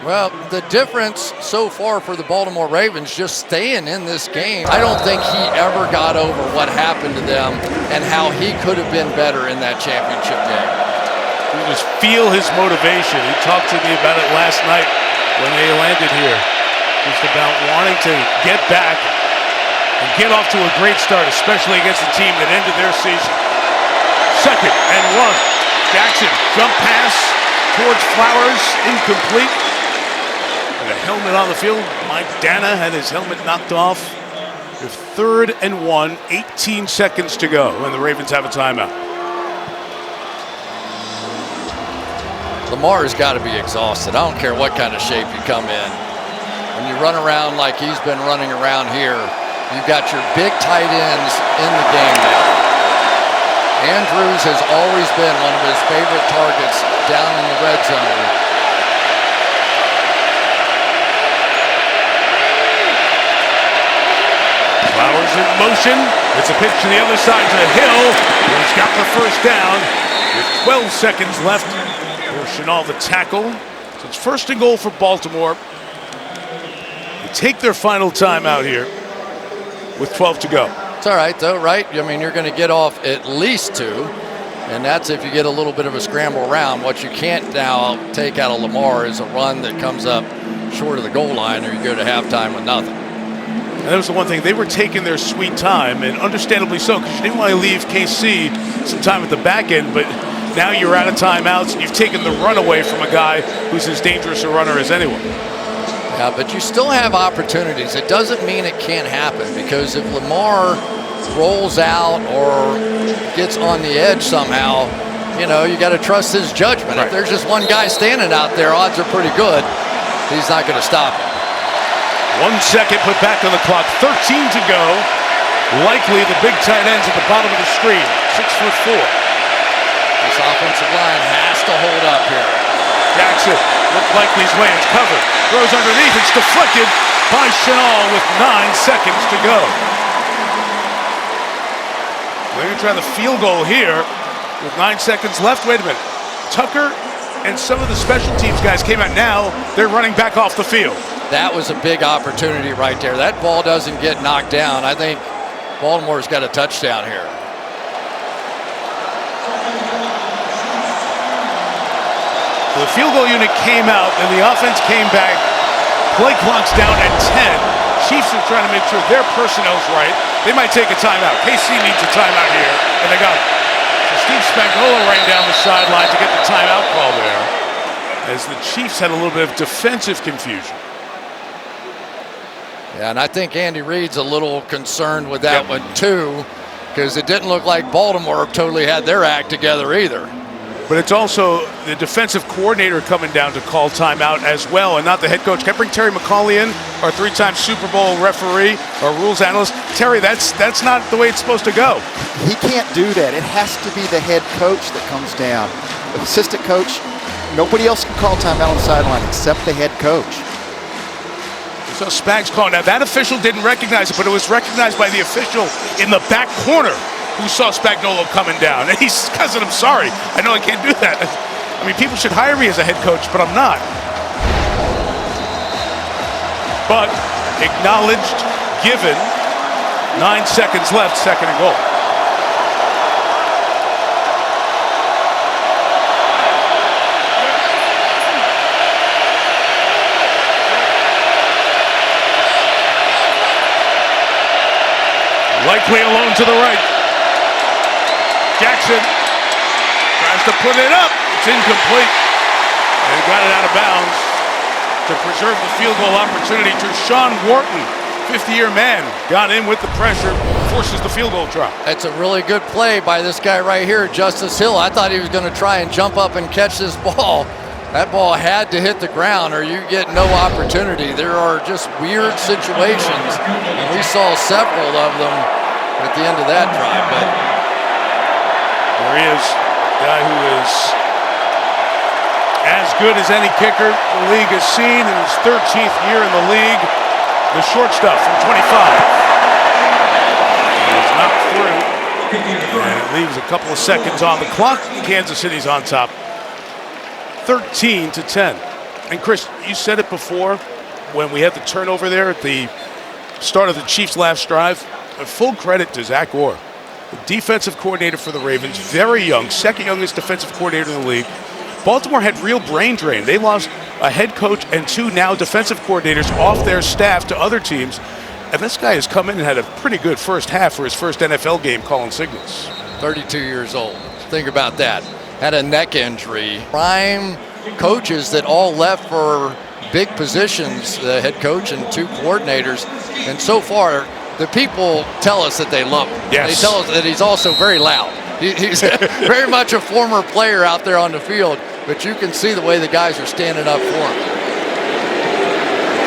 Well, the difference so far for the Baltimore Ravens just staying in this game, I don't think he ever got over what happened to them and how he could have been better in that championship game. You just feel his motivation. He talked to me about it last night when they landed here. Just about wanting to get back and get off to a great start, especially against the team that ended their season. 2nd and 1. Jackson, jump pass towards Flowers, incomplete. A helmet on the field. Mike Dana had his helmet knocked off. With 3rd and 1, 18 seconds to go, and the Ravens have a timeout. Lamar's got to be exhausted. I don't care what kind of shape you come in. When you run around like he's been running around here, you've got your big tight ends in the game now. Andrews has always been one of his favorite targets down in the red zone. Flowers in motion. It's a pitch to the other side to Hill. He's got the first down with 12 seconds left. There's Chenal the tackle. So it's 1st and goal for Baltimore. They take their final timeout here with 12 to go. It's all right, though, right? I mean, you're going to get off at least 2, and that's if you get a little bit of a scramble around. What you can't now take out of Lamar is a run that comes up short of the goal line, or you go to halftime with nothing. And that was the one thing. They were taking their sweet time, and understandably so, because you didn't want to leave KC some time at the back end, but now you're out of timeouts, and you've taken the run away from a guy who's as dangerous a runner as anyone. Yeah, but you still have opportunities. It doesn't mean it can't happen, because if Lamar rolls out or gets on the edge somehow, you know, you got to trust his judgment. Right. If there's just one guy standing out there, odds are pretty good he's not going to stop him. 1 second put back on the clock. 13 to go. Likely the big tight ends at the bottom of the screen. 6'4". This offensive line has to hold up here. Jackson, look Likely's way. It's covered. Throws underneath. It's deflected by Chenal with 9 seconds to go. They're going to try the field goal here with 9 seconds left. Wait a minute. Tucker and some of the special teams guys came out. Now they're running back off the field. That was a big opportunity right there. That ball doesn't get knocked down. I think Baltimore's got a touchdown here. So the field goal unit came out, and the offense came back. Play clock's down at 10. Chiefs are trying to make sure their personnel's right. They might take a timeout. KC needs a timeout here, and they got it. So Steve Spagnuolo ran down the sideline to get the timeout call there, as the Chiefs had a little bit of defensive confusion. Yeah, and I think Andy Reid's a little concerned with that one too, because it didn't look like Baltimore totally had their act together either. but it's also the defensive coordinator coming down to call timeout as well, and not the head coach. Can I bring Terry McCauley in, our 3-time Super Bowl referee, our rules analyst? Terry, that's not the way it's supposed to go. He can't do that. It has to be the head coach that comes down. The assistant coach, nobody else can call timeout on the sideline except the head coach. So Spags calling. Now that official didn't recognize it, but it was recognized by the official in the back corner who saw Spagnuolo coming down. And he's cousin, I'm sorry. I know I can't do that. I mean, people should hire me as a head coach, but I'm not. But acknowledged, given, 9 seconds left, second and goal. Likely alone to the right. Jackson tries to put it up. It's incomplete. And he got it out of bounds to preserve the field goal opportunity. Sean Wharton, 50-year man, got in with the pressure, forces the field goal drop. That's a really good play by this guy right here, Justice Hill. I thought he was going to try and jump up and catch this ball. That ball had to hit the ground or you get no opportunity. There are just weird situations, and we saw several of them at the end of that drive. But there he is, guy who is as good as any kicker the league has seen in his 13th year in the league. The short stuff from 25. He's knocked through, and it leaves a couple of seconds on the clock. Kansas City's on top. 13-10. And Chris, you said it before when we had the turnover there at the start of the Chiefs' last drive. Full credit to Zach Orr, the defensive coordinator for the Ravens, very young, second youngest defensive coordinator in the league. Baltimore had real brain drain. They lost a head coach and 2 now defensive coordinators off their staff to other teams. And this guy has come in and had a pretty good first half for his first NFL game calling signals. 32 years old. Think about that. Had a neck injury. Prime coaches that all left for big positions, the head coach and 2 coordinators. And so far, the people tell us that they love him. Yes. They tell us that he's also very loud. He's very much a former player out there on the field, but you can see the way the guys are standing up for him.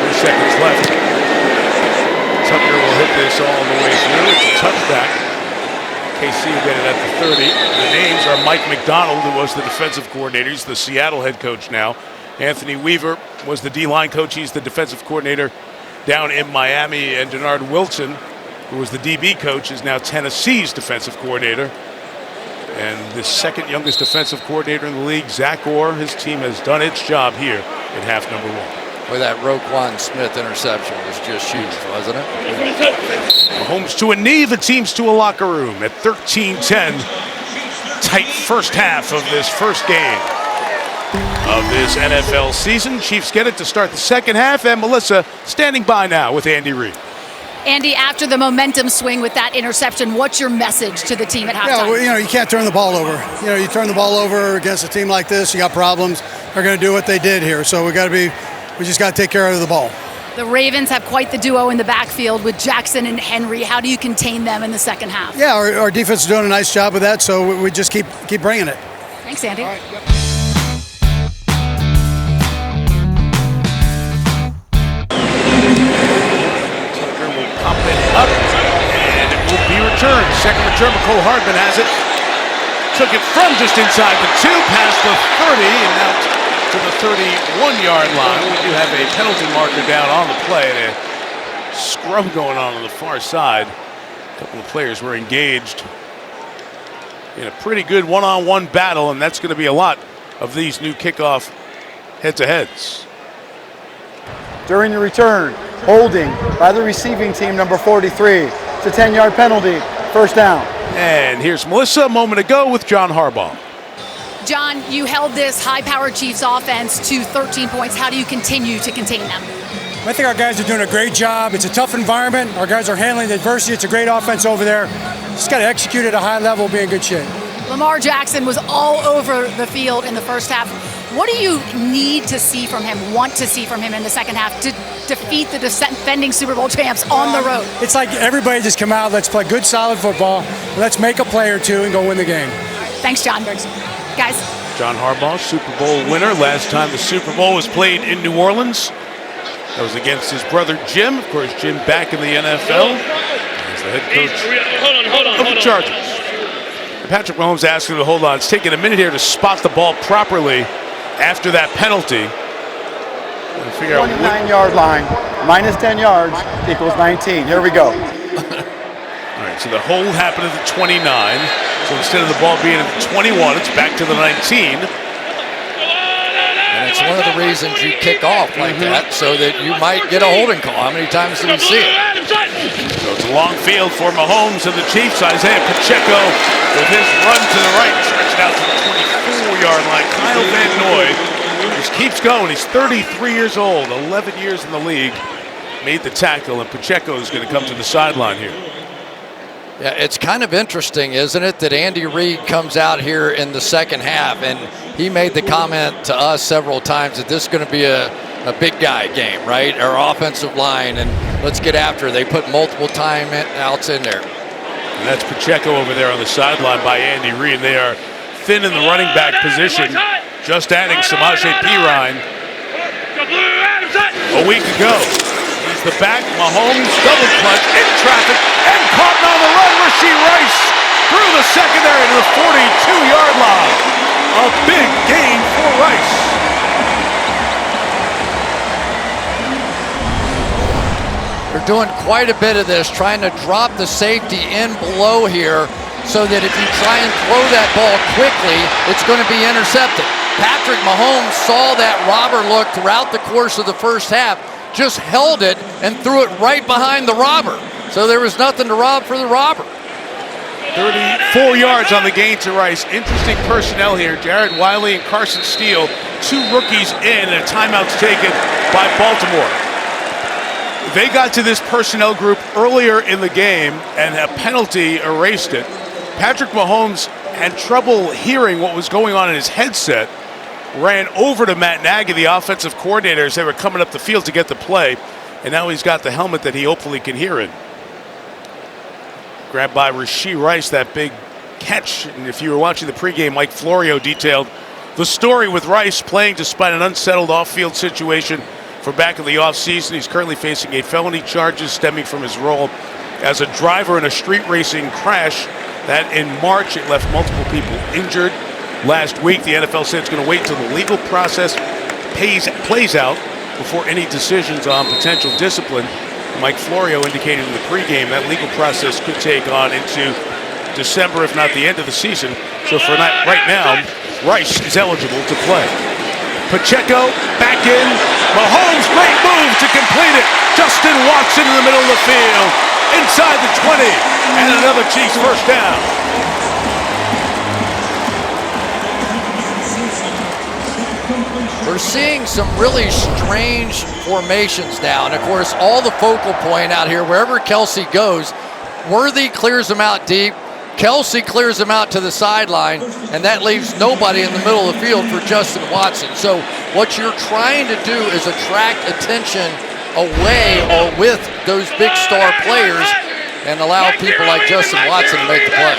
3 seconds left. Tucker will hit this all the way through. It's a touchback. KC will get it at the 30. The names are Mike McDonald, who was the defensive coordinator. He's the Seattle head coach now. Anthony Weaver was the D-line coach. He's the defensive coordinator down in Miami. And Denard Wilson, who was the DB coach, is now Tennessee's defensive coordinator. And the second youngest defensive coordinator in the league, Zach Orr, his team has done its job here in half number 1. Well, that Roquan Smith interception was just huge, wasn't it? Mahomes to a knee, the team's to a locker room at 13-10. Tight first half of this first game of this NFL season. Chiefs get it to start the second half, and Melissa standing by now with Andy Reid. Andy, after the momentum swing with that interception, what's your message to the team at halftime? Yeah, well, you can't turn the ball over. You turn the ball over against a team like this, you got problems. They're going to do what they did here, so we just got to take care of the ball. The Ravens have quite the duo in the backfield with Jackson and Henry. How do you contain them in the second half? Yeah, our defense is doing a nice job with that, so we just keep bringing it. Thanks, Andy. All right, yep. Tucker will pop it up, and it will be returned. Second return, McCole Hardman has it. Took it from just inside the 2, past the 30, and now to the 31-yard line. We do have a penalty marker down on the play, and a scrum going on the far side. A couple of players were engaged in a pretty good one-on-one battle, and that's going to be a lot of these new kickoff head-to-heads. During the return, holding by the receiving team, number 43. It's a 10-yard penalty, first down. And here's Melissa a moment ago with John Harbaugh. John, you held this high-powered Chiefs offense to 13 points. How do you continue to contain them? I think our guys are doing a great job. It's a tough environment. Our guys are handling the adversity. It's a great offense over there. Just got to execute at a high level, be in good shape. Lamar Jackson was all over the field in the first half. What do you need to see from him, want to see from him in the second half to defeat the defending Super Bowl champs on the road? It's like everybody just come out, let's play good, solid football. Let's make a play or two and go win the game. Thanks, John. Guys. John Harbaugh, Super Bowl winner. Last time the Super Bowl was played in New Orleans, that was against his brother Jim. Of course, Jim back in the NFL as the head coach of the Chargers. And Patrick Mahomes asked him to hold on. It's taking a minute here to spot the ball properly after that penalty. And figure out 29-yard line, minus 10 yards equals 19. Here we go. All right, so the hold happened at the 29. So instead of the ball being at the 21, it's back to the 19. And it's one of the reasons you kick off like that, so that you might get a holding call. How many times do we see it? So it's a long field for Mahomes and the Chiefs. Isaiah Pacheco with his run to the right, stretched out to the 24-yard line. Kyle Van Noy just keeps going. He's 33 years old, 11 years in the league. Made the tackle, and Pacheco is going to come to the sideline here. Yeah, it's kind of interesting, isn't it, that Andy Reid comes out here in the second half, and he made the comment to us several times that this is going to be a big guy game, right? Our offensive line, and let's get after it. They put multiple timeouts in there. And that's Pacheco over there on the sideline by Andy Reid. They are thin in the running back position, just adding Samaje Perine a week ago. He's the back, Mahomes, double clutch, in traffic, and caught on the run. Rashee Rice through the secondary to the 42-yard line. A big gain for Rice. They're doing quite a bit of this, trying to drop the safety in below here so that if you try and throw that ball quickly, it's going to be intercepted. Patrick Mahomes saw that robber look throughout the course of the first half, just held it and threw it right behind the robber. So there was nothing to rob for the robber. 34 yards on the gain to Rice. Interesting personnel here. Jared Wiley and Carson Steele, two rookies in, and a timeout's taken by Baltimore. They got to this personnel group earlier in the game, and a penalty erased it. Patrick Mahomes had trouble hearing what was going on in his headset, ran over to Matt Nagy, the offensive coordinator, as they were coming up the field to get the play, and now he's got the helmet that he hopefully can hear in. Grabbed by Rashee Rice, that big catch. And if you were watching the pregame, Mike Florio detailed the story with Rice playing despite an unsettled off-field situation for back in the offseason. He's currently facing 8 felony charges stemming from his role as a driver in a street racing crash that in March it left multiple people injured. Last week, the NFL said it's going to wait until the legal process plays out before any decisions on potential discipline. Mike Florio indicated in the pregame that legal process could take on into December, if not the end of the season. So for right now, Rice is eligible to play. Pacheco back in. Mahomes, great move to complete it. Justin Watson in the middle of the field, inside the 20, and another Chiefs first down. We're seeing some really strange formations now. And of course, all the focal point out here, wherever Kelsey goes, Worthy clears him out deep. Kelsey clears him out to the sideline, and that leaves nobody in the middle of the field for Justin Watson. So what you're trying to do is attract attention away or with those big star players and allow people like Justin Watson to make the play.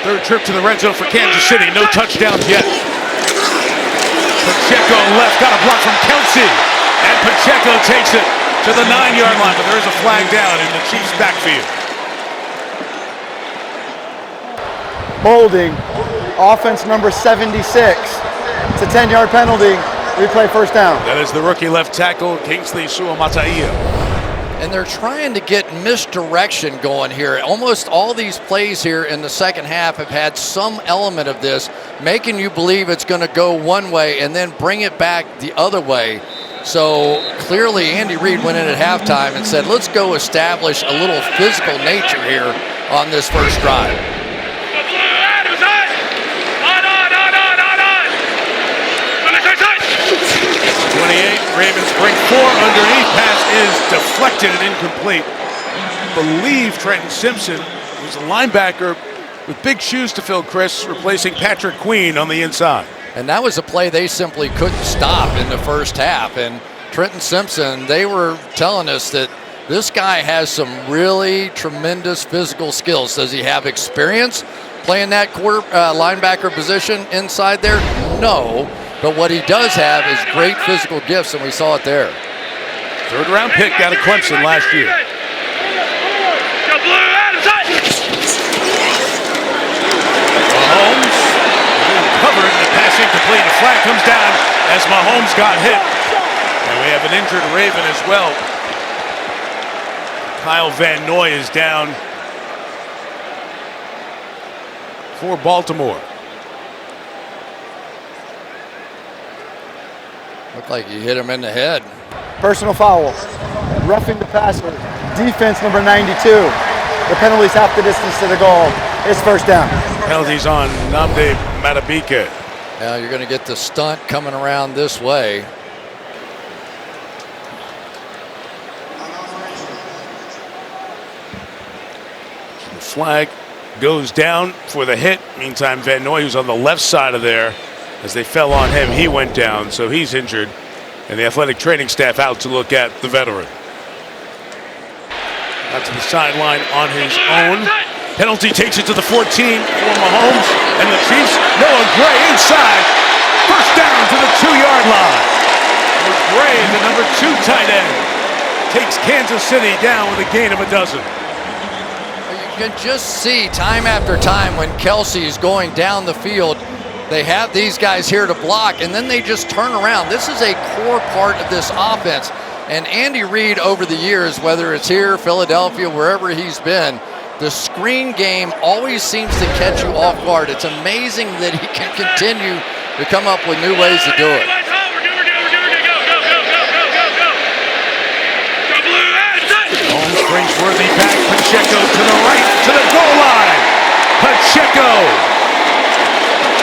Third trip to the red zone for Kansas City. No touchdowns yet. Pacheco left, got a block from Kelsey. And Pacheco takes it to the 9-yard line, but there is a flag down in the Chiefs' backfield. Holding, offense number 76. It's a 10-yard penalty. Replay first down. That is the rookie left tackle, Kingsley Suamataia. And they're trying to get misdirection going here. Almost all these plays here in the second half have had some element of this, making you believe it's going to go one way and then bring it back the other way. So clearly Andy Reid went in at halftime and said, let's go establish a little physical nature here on this first drive. 28, Ravens bring 4 underneath. Pass is deflected and incomplete. I believe Trenton Simpson was a linebacker with big shoes to fill, Chris, replacing Patrick Queen on the inside. And that was a play they simply couldn't stop in the first half. And Trenton Simpson, they were telling us that this guy has some really tremendous physical skills. Does he have experience playing that linebacker position inside there? No. But what he does have is great physical gifts, and we saw it there. Third-round pick out of Clemson last year. Mahomes covered, and the pass incomplete. The flag comes down as Mahomes got hit. And we have an injured Raven as well. Kyle Van Noy is down for Baltimore. Looked like he hit him in the head. Personal foul. Roughing the passer. Defense number 92. The penalty's half the distance to the goal. It's first down. Penalties on Nnamdi Madubuike. Now you're going to get the stunt coming around this way. The flag goes down for the hit. Meantime, Van Noy, who's on the left side of there, as they fell on him, he went down, so he's injured. And the athletic training staff out to look at the veteran. Out to the sideline on his own. Penalty takes it to the 14 for Mahomes. And the Chiefs, Noah Gray inside. First down to the 2-yard line. As Gray, the number 2 tight end, takes Kansas City down with a gain of a dozen. You can just see time after time when Kelsey is going down the field, they have these guys here to block, and then they just turn around. This is a core part of this offense. And Andy Reid, over the years, whether it's here, Philadelphia, wherever he's been, the screen game always seems to catch you off guard. It's amazing that he can continue to come up with new ways to do it. Holmes brings Worthy back. Pacheco to the right, to the goal line. Pacheco.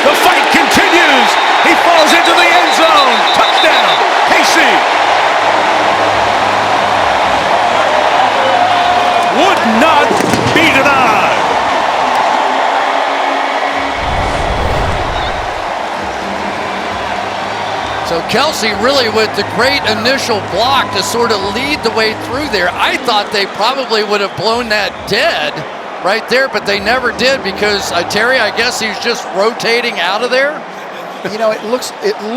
The fight continues. He falls into the end zone. Touchdown, Casey. Would not be denied. So Kelsey really with the great initial block to sort of lead the way through there. I thought they probably would have blown that dead right there, but they never did because Terry, I guess he's just rotating out of there. You know, it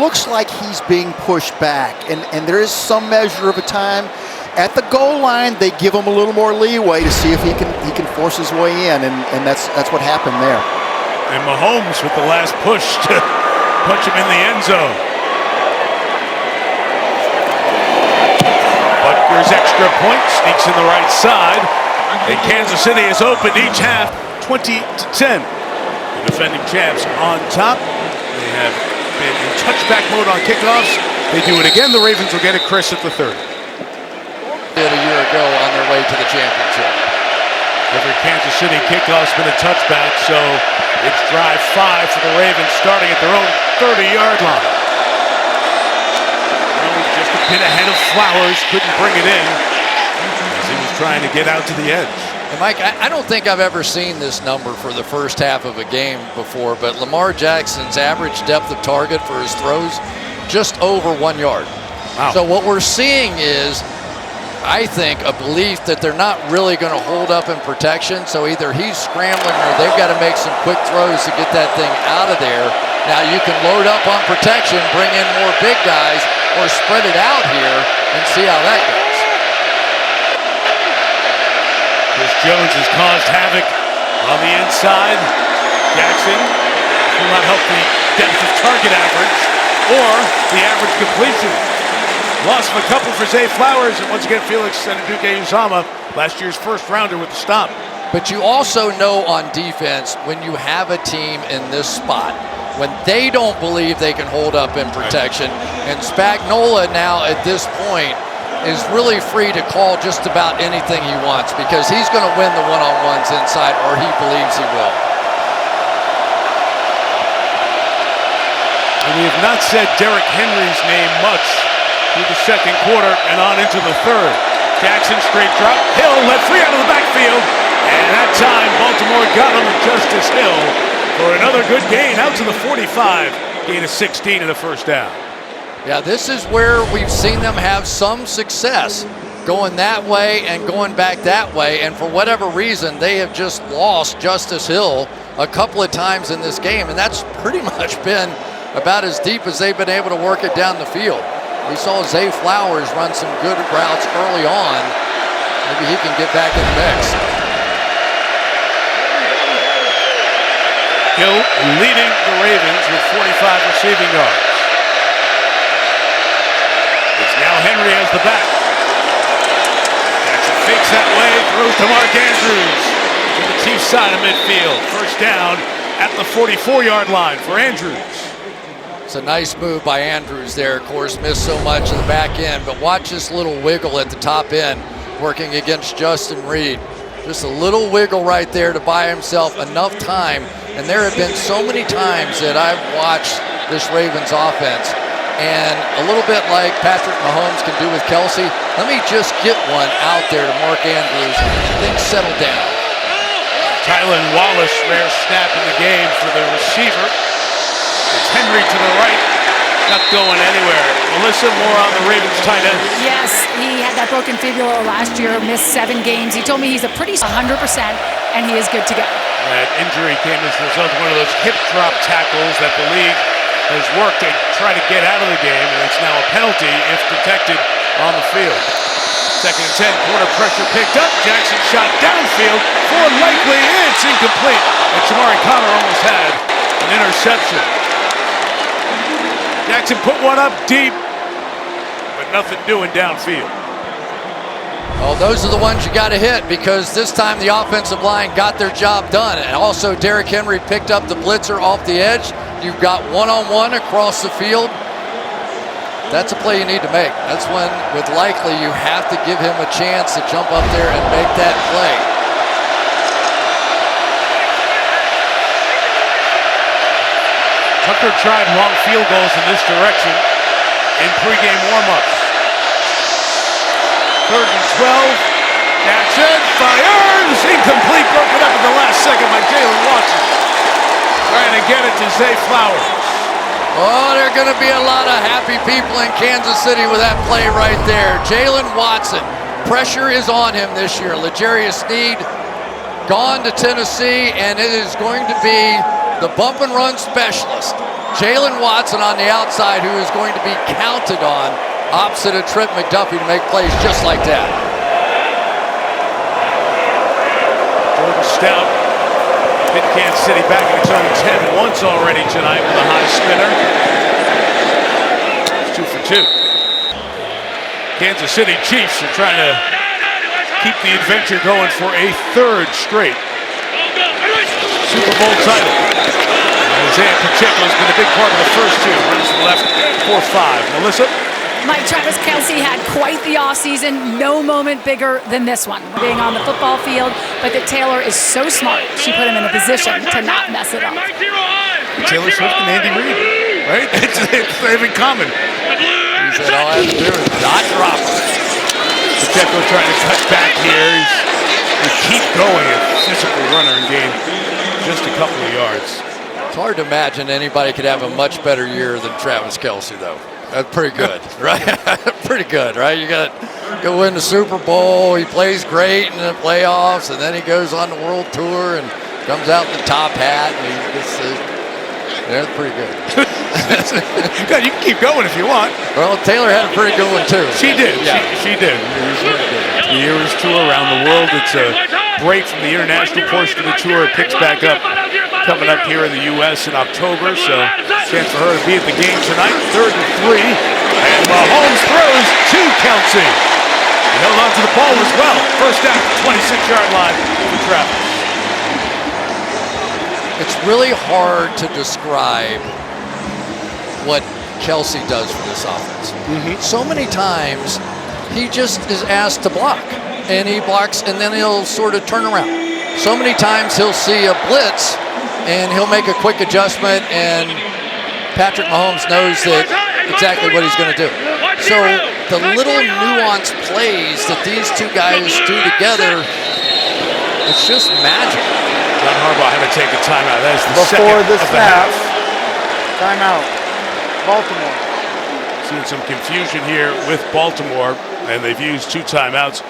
looks like he's being pushed back, and there is some measure of a time. At the goal line, they give him a little more leeway to see if he can force his way in, and that's what happened there. And Mahomes with the last push to punch him in the end zone. Butker's extra point sneaks in the right side. And Kansas City has opened each half 20-10. The defending champs on top. They have been in touchback mode on kickoffs. They do it again. The Ravens will get it, Chris, at the 30. Did a year ago on their way to the championship. Every Kansas City kickoff's been a touchback, so it's drive 5 for the Ravens starting at their own 30-yard line. Just a bit ahead of Flowers, couldn't bring it in as he was trying to get out to the edge. And Mike, I don't think I've ever seen this number for the first half of a game before, but Lamar Jackson's average depth of target for his throws, just over 1 yard. Wow. So what we're seeing is, I think, a belief that they're not really going to hold up in protection. So either he's scrambling or they've got to make some quick throws to get that thing out of there. Now you can load up on protection, bring in more big guys, or spread it out here and see how that goes. Chris Jones has caused havoc on the inside. Jackson will not help the depth of target average or the average completion. Loss of a couple for Zay Flowers, and once again Felix Senaduke-Uzama, last year's first rounder with the stop. But you also know on defense, when you have a team in this spot, when they don't believe they can hold up in protection, and Spagnuolo now at this point is really free to call just about anything he wants because he's going to win the one-on-ones inside, or he believes he will. And we have not said Derrick Henry's name much through the second quarter and on into the third. Jackson straight drop. Hill let free out of the backfield. And that time Baltimore got him with Justice Hill for another good gain out to the 45. Gain of 16 and a first down. Yeah, this is where we've seen them have some success going that way and going back that way. And for whatever reason, they have just lost Justice Hill a couple of times in this game, and that's pretty much been about as deep as they've been able to work it down the field. We saw Zay Flowers run some good routes early on. Maybe he can get back in the mix. Hill leading the Ravens with 45 receiving yards. It's now Henry as the back. Jackson fakes that way, throws to Mark Andrews to the Chiefs side of midfield. First down at the 44-yard line for Andrews. It's a nice move by Andrews there. Of course, missed so much of the back end, but watch this little wiggle at the top end working against Justin Reed. Just a little wiggle right there to buy himself enough time. And there have been so many times that I've watched this Ravens offense, and a little bit like Patrick Mahomes can do with Kelsey, let me just get one out there to Mark Andrews, things settle down. Tylan Wallace, rare snap in the game for the receiver. It's Henry to the right, not going anywhere. Melissa, more on the Ravens tight end. Yes, he had that broken fibula last year, missed 7 games. He told me he's a pretty 100%, and he is good to go. That injury came as a result of one of those hip drop tackles that the league has worked to try to get out of the game, and it's now a penalty if detected on the field. Second and 10, corner pressure picked up. Jackson shot downfield for likely, it's incomplete. And Shamari Connor almost had an interception. Jackson put one up deep, but nothing doing downfield. Well, those are the ones you got to hit, because this time the offensive line got their job done. And also Derrick Henry picked up the blitzer off the edge. You've got one-on-one across the field. That's a play you need to make. That's when, with likely, you have to give him a chance to jump up there and make that play. Tucker tried long field goals in this direction in pregame warm-ups. 3rd and 12. Jackson fires. Incomplete. Broken up at the last second by Jalen Watson. Trying to get it to Zay Flowers. Oh, there are going to be a lot of happy people in Kansas City with that play right there. Jalen Watson. Pressure is on him this year. L'Jarius Sneed gone to Tennessee, and it is going to be the bump and run specialist, Jalen Watson, on the outside, who is going to be counted on opposite of Trent McDuffie to make plays just like that. Jordan Stout hit Kansas City back in its own 10 once already tonight with a high spinner. It's 2 for 2. Kansas City Chiefs are trying to keep the adventure going for a 3rd straight Super Bowl title. Isaiah Pacheco has been a big part of the first 2. Runs left 4-5. Melissa? Mike, Travis Kelce had quite the offseason. No moment bigger than this one, being on the football field. But that Taylor is so smart, she put him in a position to not mess it up. Taylor Swift and Andy Reid, right? They have in common. He said all I have to do is not drop it. Pacheco trying to cut back here. He's keep going, a physical runner, and gain just a couple of yards. It's hard to imagine anybody could have a much better year than Travis Kelce, though. That's pretty good, right? Pretty good, right? You got to go win the Super Bowl. He plays great in the playoffs, and then he goes on the world tour and comes out in the top hat, and he gets that's pretty good. God, you can keep going if you want. Well, Taylor had a pretty good one, too. She did. Yeah. She did. The Eras tour around the world. It's a break from the international portion of the tour. It picks back up coming up here in the U.S. in October. So chance for her to be at the game tonight. 3rd and 3. And Mahomes throws to Kelce. He held on to the ball as well. First down, 26-yard line for Travis. It's really hard to describe what Kelce does for this offense. So many times, he just is asked to block, and he blocks, and then he'll sort of turn around. So many times he'll see a blitz, and he'll make a quick adjustment, and Patrick Mahomes knows that exactly what he's going to do. So the little nuanced plays that these two guys do together, it's just magic. John Harbaugh had to take a timeout. That is the Before second the of the snap, half. timeout. Baltimore. Seeing some confusion here with Baltimore, and they've used 2 timeouts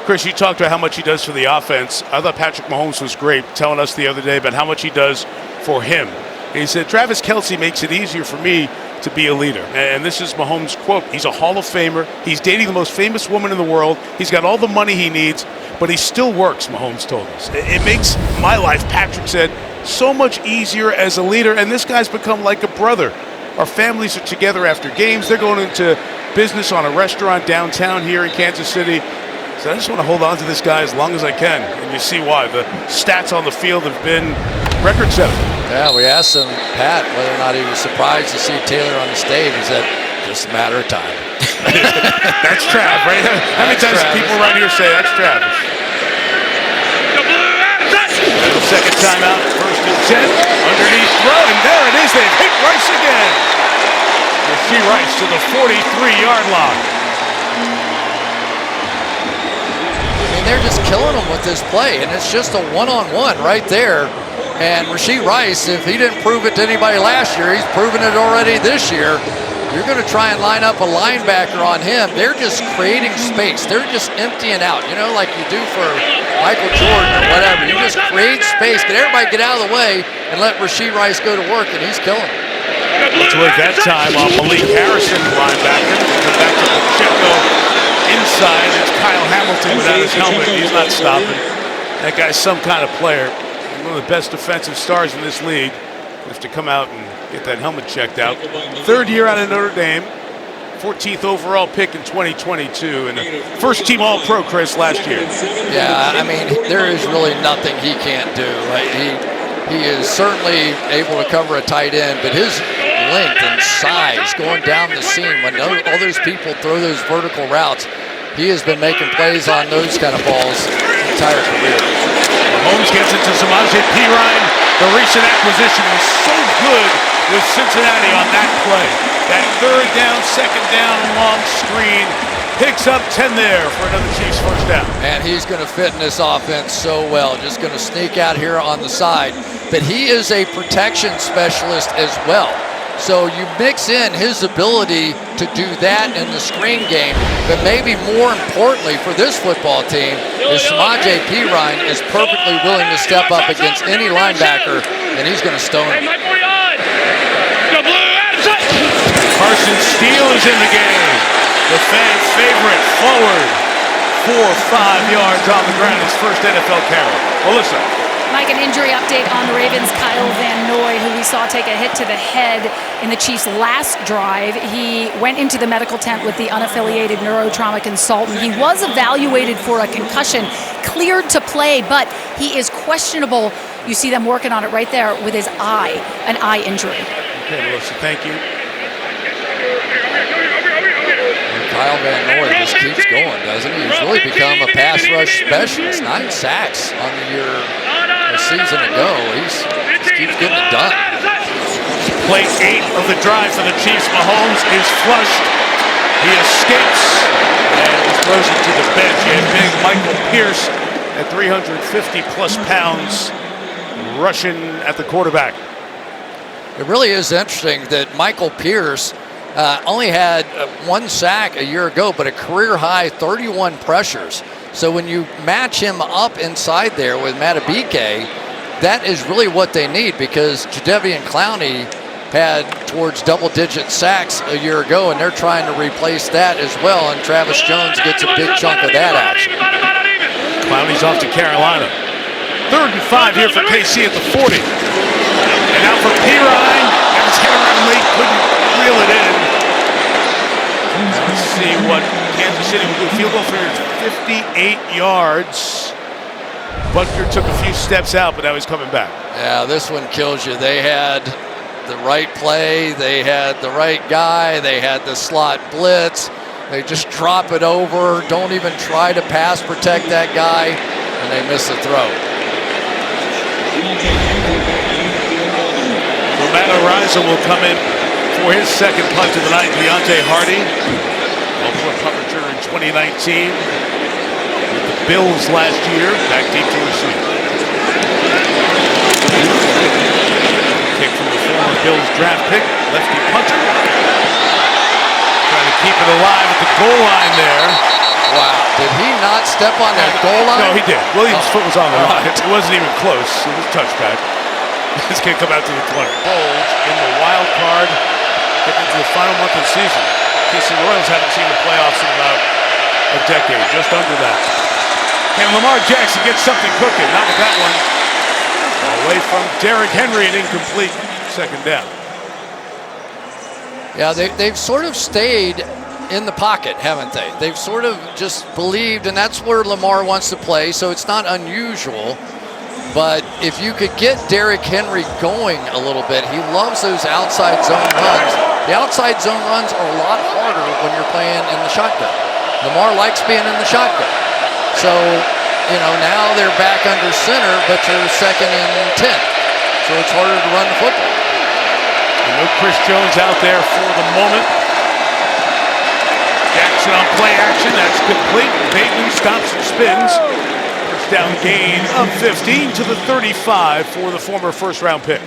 Chris, you talked about how much he does for the offense. I thought Patrick Mahomes was great, telling us the other day about how much he does for him. He said, Travis Kelce makes it easier for me to be a leader. And this is Mahomes' quote. He's a Hall of Famer. He's dating the most famous woman in the world. He's got all the money he needs, but he still works, Mahomes told us. It makes my life, Patrick said, so much easier as a leader. And this guy's become like a brother. Our families are together after games. They're going into business on a restaurant downtown here in Kansas City. So I just want to hold on to this guy as long as I can. And you see why. The stats on the field have been record-setting. Yeah, we asked him, Pat, whether or not he was surprised to see Taylor on the stage. He said, just a matter of time. That's Trav, right? How many times do people around here say that's Travis? Second timeout, 1st and 10. Underneath throw, and there it is. They've hit Rice again. Rasheed Rice to the 43-yard line. I mean, they're just killing him with this play, and it's just a one-on-one right there. And Rasheed Rice, if he didn't prove it to anybody last year, he's proven it already this year. You're going to try and line up a linebacker on him. They're just creating space. They're just emptying out, you know, like you do for Michael Jordan or whatever. You just create space, get everybody get out of the way, and let Rasheed Rice go to work, and he's killing him. Let's work that time on Malik Harrison, linebacker. Come back to Pacheco inside. It's Kyle Hamilton without his helmet. He's not stopping. That guy's some kind of player. One of the best defensive stars in this league. Has to come out and get that helmet checked out. 3rd year out of Notre Dame. 14th overall pick in 2022. And first team All-Pro, Chris, last year. Yeah, I mean, there is really nothing he can't do. He is certainly able to cover a tight end, but his length and size going down the seam, when all those people throw those vertical routes, he has been making plays on those kind of balls his entire career. Mahomes gets it to Samaje Perine. The recent acquisition was so good with Cincinnati on that play. That 3rd down, 2nd down, long screen. Picks up 10 there for another Chiefs first down. And he's going to fit in this offense so well. Just going to sneak out here on the side. But he is a protection specialist as well. So you mix in his ability to do that in the screen game, but maybe more importantly for this football team is Samaje Perine is perfectly willing to step up against any linebacker, and he's going to stone him. Carson Steele is in the game. The fan favorite forward. 4 or 5 yards on the ground. His first NFL carry. Melissa. Mike, an injury update on the Ravens' Kyle Van Noy, who we saw take a hit to the head in the Chiefs' last drive. He went into the medical tent with the unaffiliated neurotrauma consultant. He was evaluated for a concussion, cleared to play, but he is questionable. You see them working on it right there with his eye, an eye injury. Okay, Melissa, thank you. Kyle Van Noy just keeps going, doesn't he? He's really become a pass rush specialist. 9 sacks on the year a season ago. He just keeps getting it done. Play 8 of the drive for the Chiefs. Mahomes is flushed. He escapes and throws it to the bench. And big Michael Pierce at 350-plus pounds rushing at the quarterback. It really is interesting that Michael Pierce only had 1 sack a year ago, but a career-high 31 pressures. So when you match him up inside there with Matabike, that is really what they need, because Jadeveon Clowney had towards double-digit sacks a year ago, and they're trying to replace that as well, and Travis Jones gets a big chunk of that action. Clowney's off to Carolina. 3rd and 5 here for KC at the 40. And now for Perine. Got his head around late, couldn't reel it in. Let's see what Kansas City will do. Field goal for 58 yards. Butker took a few steps out, but now he's coming back. Yeah, this one kills you. They had the right play. They had the right guy. They had the slot blitz. They just drop it over. Don't even try to pass protect that guy, and they miss the throw. Romano Riza will come in for his 2nd punt of the night. Deontay Hardy, Baltimore punt returner in 2019. With the Bills last year, back deep to receive. Kick from the former Bills draft pick, lefty punter. Trying to keep it alive at the goal line there. Wow, did he not not step on that goal line? No, he did. Williams' foot was on the All line. right. It wasn't even close. It was touchback. It's going to come out to the 20. Bulls in the wild card, getting into the final month of the season. KC Royals haven't seen the playoffs in about a decade, just under that. Can Lamar Jackson get something cooking? Not with that one. Away from Derrick Henry, an incomplete second down. Yeah, they've sort of stayed in the pocket, haven't they? They've sort of just believed, and that's where Lamar wants to play, so it's not unusual. But if you could get Derrick Henry going a little bit, he loves those outside zone runs. The outside zone runs are a lot harder when you're playing in the shotgun. Lamar likes being in the shotgun. So, now they're back under center, but they're 2nd and 10. So it's harder to run the football. No Chris Jones out there for the moment. Jackson on play action. That's complete. Bateman stops and spins. First down gain of 15 to the 35 for the former first-round pick.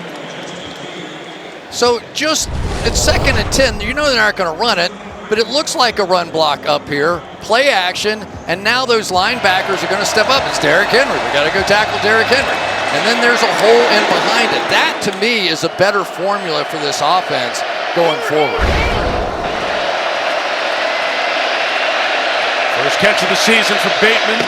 So it's 2nd and 10. You know they're not going to run it, but it looks like a run block up here. Play action, and now those linebackers are going to step up. It's Derrick Henry. We got to go tackle Derrick Henry. And then there's a hole in behind it. That, to me, is a better formula for this offense going forward. First catch of the season for Bateman.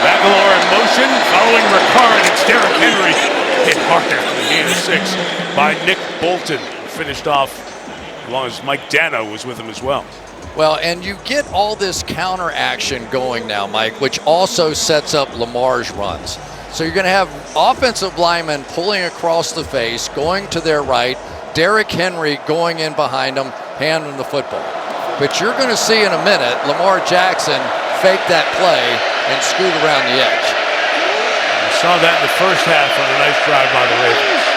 Bagalore in motion, following Ricard. It's Derrick Henry. Hit hard after the gain of 6 by Nick Bolton. Finished off as long as Mike Dano was with him as well. Well, and you get all this counter action going now, Mike, which also sets up Lamar's runs. So you're going to have offensive linemen pulling across the face, going to their right, Derrick Henry going in behind them, handling the football. But you're going to see in a minute Lamar Jackson fake that play and scoot around the edge. We saw that in the first half on a nice drive by the Ravens.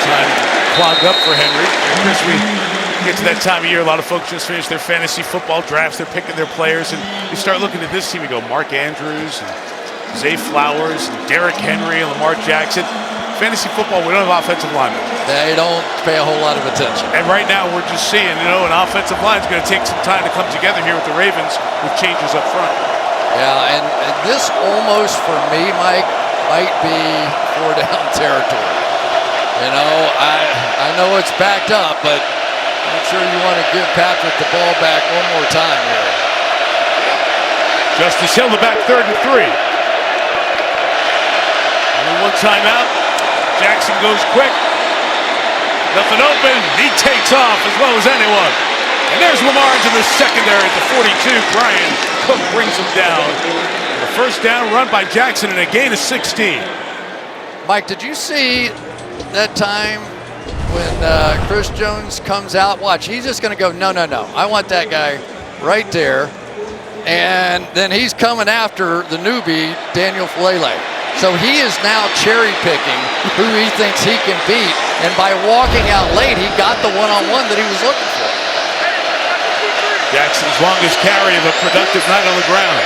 Time clogged up for Henry. Chris, we get to that time of year, a lot of folks just finish their fantasy football drafts. They're picking their players, and you start looking at this team. You go Mark Andrews, and Zay Flowers, and Derrick Henry, and Lamar Jackson. Fantasy football, we don't have offensive linemen. They don't pay a whole lot of attention. And right now, we're just seeing, an offensive line is going to take some time to come together here with the Ravens with changes up front. Yeah, and this almost, for me, Mike, might be 4-down territory. I know it's backed up, but I'm sure you want to give Patrick the ball back one more time here. Justice Hill, the back 3rd and 3. Only one timeout. Jackson goes quick. Nothing open. He takes off as well as anyone. And there's Lamar into the secondary at the 42. Brian Cook brings him down. The first down run by Jackson and a gain of 16. Mike, did you see that time when Chris Jones comes out? Watch, he's just going to go, no. I want that guy right there. And then he's coming after the newbie, Daniel Falele. So he is now cherry picking who he thinks he can beat. And by walking out late, he got the one-on-one that he was looking for. Jackson's longest carry of a productive night on the ground.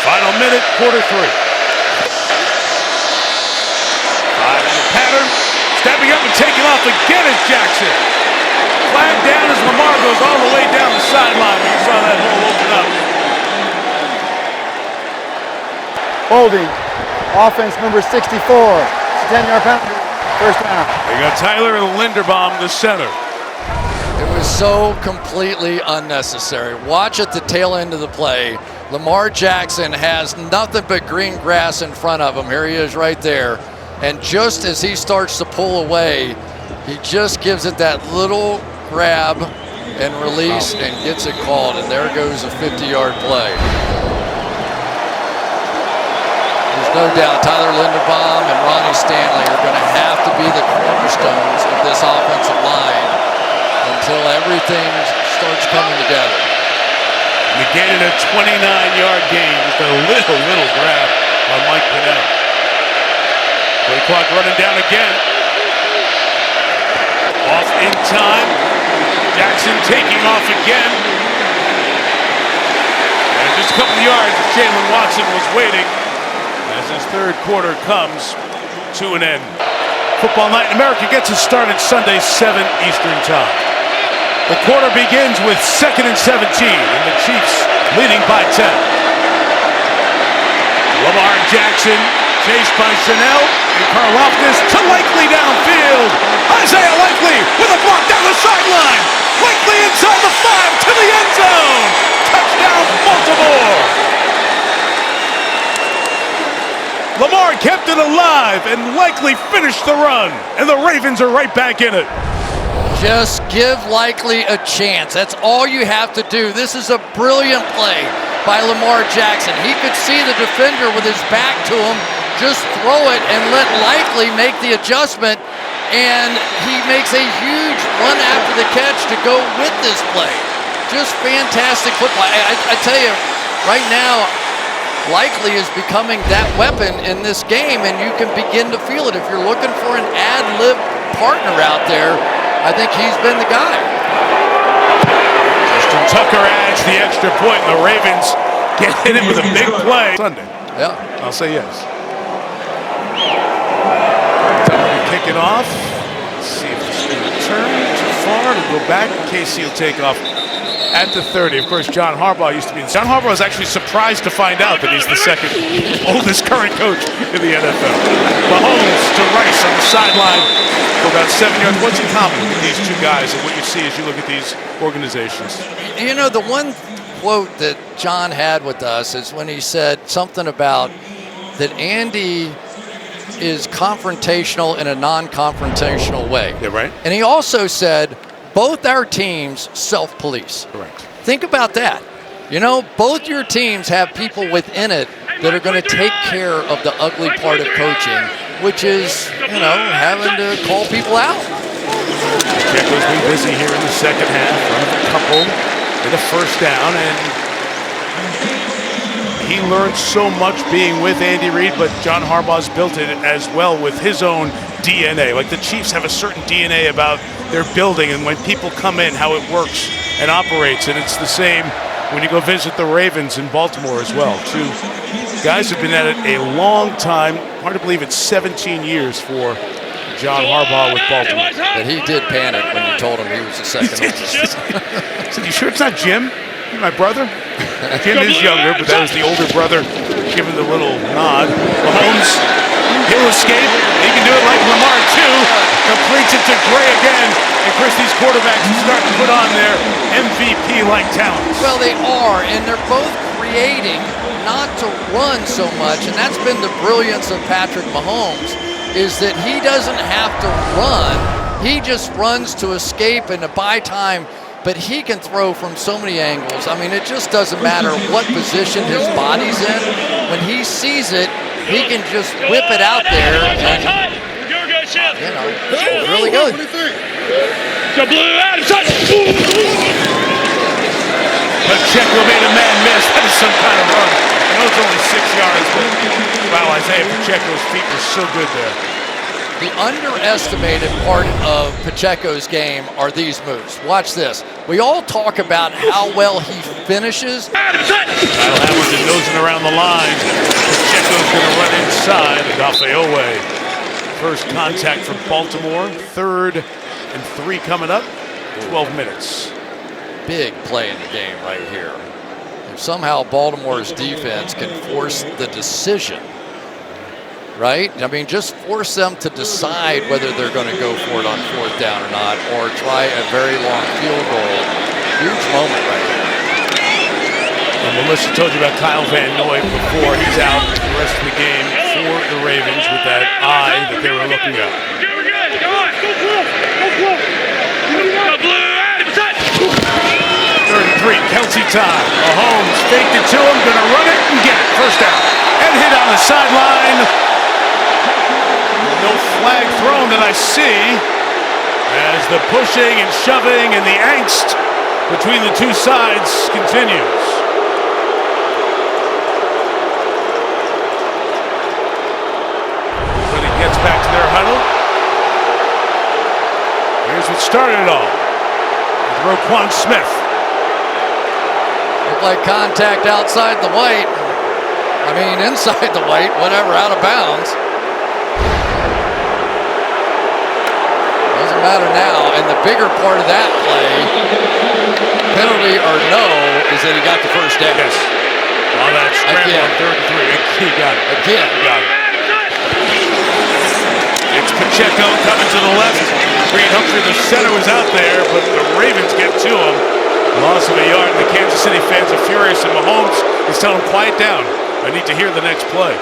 Final minute, quarter 3. 5 in the pattern. Stepping up and taking off again is Jackson. Flag down as Lamar goes all the way down the sideline. You saw that hole open up. Holding. Offense number 64. It's a 10-yard penalty. First down. They got Tyler Linderbaum, the center. It was so completely unnecessary. Watch at the tail end of the play. Lamar Jackson has nothing but green grass in front of him. Here he is right there. And just as he starts to pull away, he just gives it that little grab and release and gets it called. And there goes a 50-yard play. There's no doubt Tyler Linderbaum and Ronnie Stanley are going to have to be the cornerstones of this offensive line until everything starts coming together. Negated a 29-yard gain with a little grab on Mike Pinnell. Play clock running down again. Off in time. Jackson taking off again. And just a couple of yards as Jalen Watson was waiting as his third quarter comes to an end. Football Night in America gets us started Sunday, 7 Eastern Time. The quarter begins with 2nd and 17, and the Chiefs leading by 10. Lamar Jackson, chased by Chanel, and Karlaftis to Likely downfield. Isaiah Likely with a block down the sideline. Likely inside the 5 to the end zone. Touchdown, Baltimore. Lamar kept it alive and Likely finished the run, and the Ravens are right back in it. Just give Likely a chance. That's all you have to do. This is a brilliant play by Lamar Jackson. He could see the defender with his back to him. Just throw it and let Likely make the adjustment, and he makes a huge run after the catch to go with this play. Just fantastic football. I tell you, right now, Likely is becoming that weapon in this game, and you can begin to feel it. If you're looking for an ad-lib partner out there, I think he's been the guy. Justin Tucker adds the extra point, and the Ravens get hit with a big play Sunday. Yeah, I'll say yes. Tucker will kick it off. Let's see if it's going to turn too far to go back. Casey will take off at the 30. Of course, John Harbaugh used to be. John Harbaugh was actually surprised to find out that he's the second oldest current coach in the NFL. Mahomes to Rice on the sideline for about 7 yards. What's in common with these two guys and what you see as you look at these organizations? You know, the one quote that John had with us is when he said something about that Andy is confrontational in a non-confrontational way. Yeah, right. And he also said both our teams self-police. Correct. Think about that. You know, both your teams have people within it that are going to take care of the ugly part of coaching, which is, you know, having to call people out. Pacheco's been busy here in the second half, running a couple in the first down, and he learned so much being with Andy Reid, but John Harbaugh's built it as well with his own DNA. Like the Chiefs have a certain DNA about their building and when people come in, how it works and operates. And it's the same when you go visit the Ravens in Baltimore as well. Two guys have been at it a long time. Hard to believe it's 17 years for John Harbaugh with Baltimore. But he did panic when you told him he was the second oldest. I said, you sure it's not Jim? You're my brother? Jim is younger, but that was the older brother giving the little nod. Mahomes, he'll escape. He can do it like Lamar, too. Completes it to Gray again. And Chris, these quarterbacks are starting to put on their MVP-like talents. Well, they are, and they're both creating not to run so much. And that's been the brilliance of Patrick Mahomes, is that he doesn't have to run. He just runs to escape and to buy time. But he can throw from so many angles. I mean, it just doesn't matter what position his body's in. When he sees it, he can just whip it out there. And, you know, it's really good. Pacheco made a man miss. That is some kind of run. I know it's only 6 yards, but wow, Isaiah Pacheco's feet were so good there. The underestimated part of Pacheco's game are these moves. Watch this. We all talk about how well he finishes. Kyle Hamilton nosing around the line. Pacheco's going to run inside. Adafeowe. First contact for Baltimore. 3rd and 3 coming up. 12 minutes. Big play in the game right here. If somehow Baltimore's defense can force the decision, right? I mean, just force them to decide whether they're going to go for it on 4th down or not, or try a very long field goal. Huge moment right here. And Melissa told you about Kyle Van Noy before. He's out the rest of the game for the Ravens with that eye that they were looking at. Third and 3, Kelsey time. Mahomes faked it to him, gonna run it and get it. First down. And hit on the sideline. No flag thrown that I see, as the pushing and shoving and the angst between the two sides continues. Everybody gets back to their huddle. Here's what started it all with Roquan Smith. Looked like contact outside the white. I mean, inside the white, whatever, out of bounds. matter now. And the bigger part of that play, penalty or no, is that he got the first down. Yes. On that scramble on 3rd and 3. He got it. Again. He got it. It's Pacheco coming to the left. Reed Humphrey, the center, was out there, but the Ravens get to him. Loss of a yard. The Kansas City fans are furious, and Mahomes is telling them, quiet down. I need to hear the next play.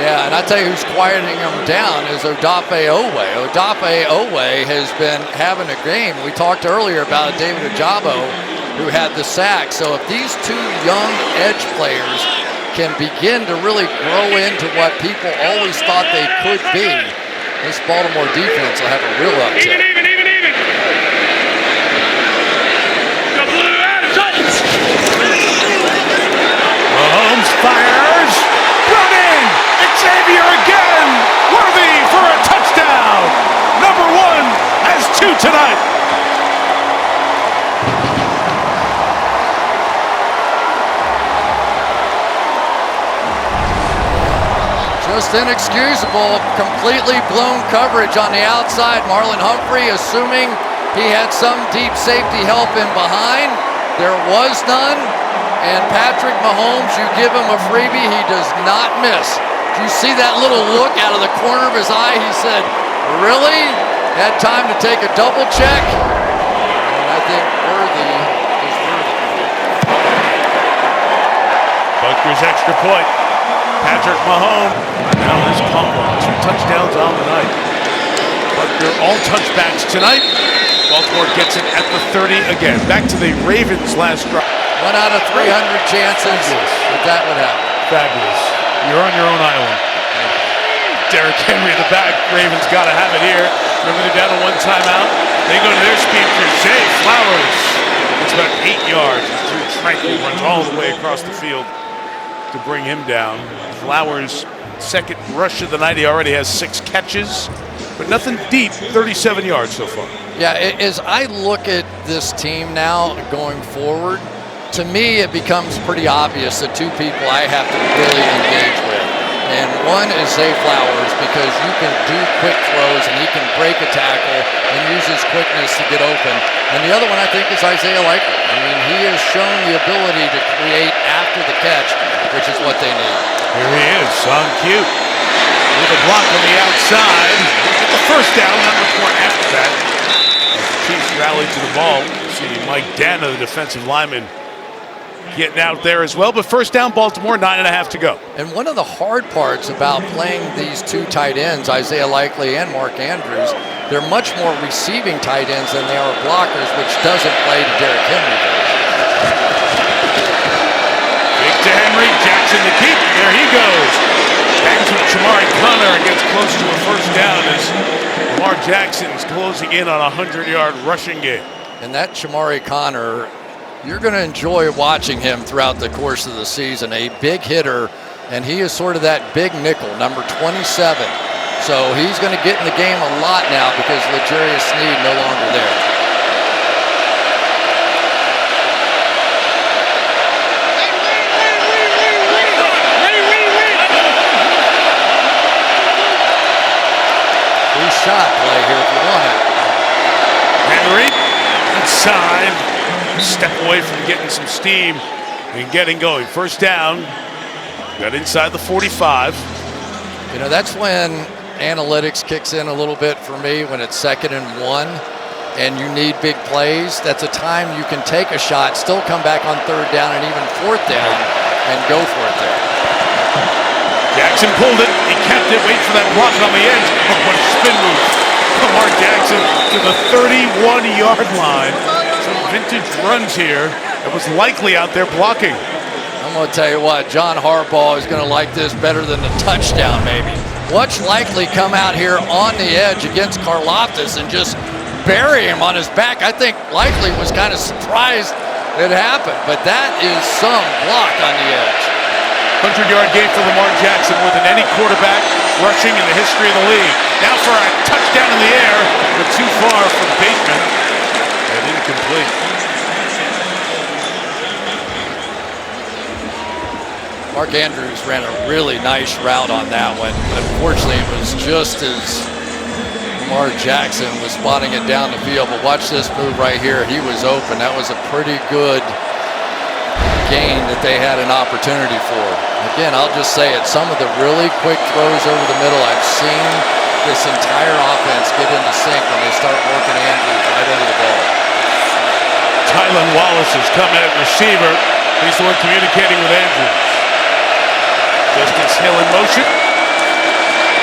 Yeah, and I tell you who's quieting him down is Odafe Owe. Odafe Owe has been having a game. We talked earlier about David Ojabo, who had the sack. So if these two young edge players can begin to really grow into what people always thought they could be, this Baltimore defense will have a real uptick. Even. The blue out, Mahomes fires. Running. Xavier again. Worthy for a touchdown. Number 1 has 2 tonight. Just inexcusable, completely blown coverage on the outside. Marlon Humphrey assuming he had some deep safety help in behind. There was none. And Patrick Mahomes, you give him a freebie, he does not miss. Did you see that little look out of the corner of his eye? He said, really? Had time to take a double check. And I think worthy is worthy. Butker's extra point. Patrick Mahomes, now his pump one, 2 touchdowns on the night. Butker, all touchbacks tonight. Baltimore gets it at the 30 again. Back to the Ravens last drive. 1 out of 300 chances that that would happen. Fabulous. You're on your own island. Derrick Henry in the back. Ravens got to have it here. Remember they're down to 1 timeout. They go to their speed for Zay Flowers. It's about 8 yards. Drew Tranquil runs all the way across the field to bring him down. Flowers, second rush of the night. He already has 6 catches, but nothing deep. 37 yards so far. Yeah, as I look at this team now going forward, to me it becomes pretty obvious that 2 people I have to really engage with. And one is Zay Flowers, because you can do quick throws and he can break a tackle and use his quickness to get open. And the other one I think is Isaiah Likely. I mean, he has shown the ability to create after the catch, which is what they need. Here he is, on cue. With a block on the outside. Get the first down, not much more after that. As the Chiefs rally to the ball. See Mike Dana, the defensive lineman, getting out there as well. But first down, Baltimore, 9.5 to go. And one of the hard parts about playing these 2 tight ends, Isaiah Likely and Mark Andrews, they're much more receiving tight ends than they are blockers, which doesn't play to Derrick Henry. Big to Henry, Jackson to keep. There he goes. Bangs with Chamari Connor and gets close to a first down as Lamar Jackson's closing in on a 100-yard rushing game. And that Chamari Connor, you're going to enjoy watching him throughout the course of the season. A big hitter, and he is sort of that big nickel, number 27. So he's going to get in the game a lot now because L'Jarius Sneed no longer there. Free shot play here if you want it. Henry inside. Step away from getting some steam and getting going. First down. Got inside the 45. You know, that's when analytics kicks in a little bit for me, when it's 2nd and 1 and you need big plays. That's a time you can take a shot, still come back on 3rd down and even 4th down and go for it there. Jackson pulled it. He kept it. Wait for that block on the edge. Oh, what a spin move. Lamar Jackson to the 31-yard line. Some vintage runs here. It was Likely out there blocking. I'm going to tell you what, John Harbaugh is going to like this better than the touchdown, maybe. Watch Likely come out here on the edge against Karlaftis and just bury him on his back. I think Likely was kind of surprised it happened, but that is some block on the edge. 100-yard game for Lamar Jackson, more than any quarterback rushing in the history of the league. Now for a touchdown in the air, but too far from Bateman and incomplete. Mark Andrews ran a really nice route on that one. Unfortunately, it was just as Lamar Jackson was spotting it down the field, but watch this move right here. He was open. That was a pretty good gain that they had an opportunity for. Again, I'll just say it. Some of the really quick throws over the middle, I've seen this entire offense get into sync when they start working Andrews right over the ball. Tylan Wallace has come in at receiver. He's the one communicating with Andrews. Justice Hill in motion.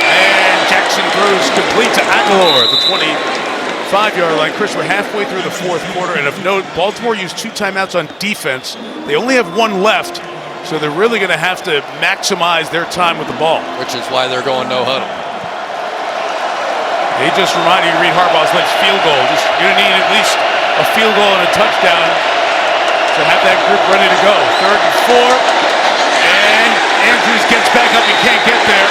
And Jackson throws complete to Aguilar, the 25-yard line. Chris, we're halfway through the fourth quarter, and of note, Baltimore used 2 timeouts on defense. They only have 1 left, so they're really going to have to maximize their time with the ball. Which is why they're going no huddle. He just reminded you to read Harbaugh's next field goal. You're going to need at least a field goal and a touchdown to have that group ready to go. 3rd and 4, and Andrews gets back up. He can't get there.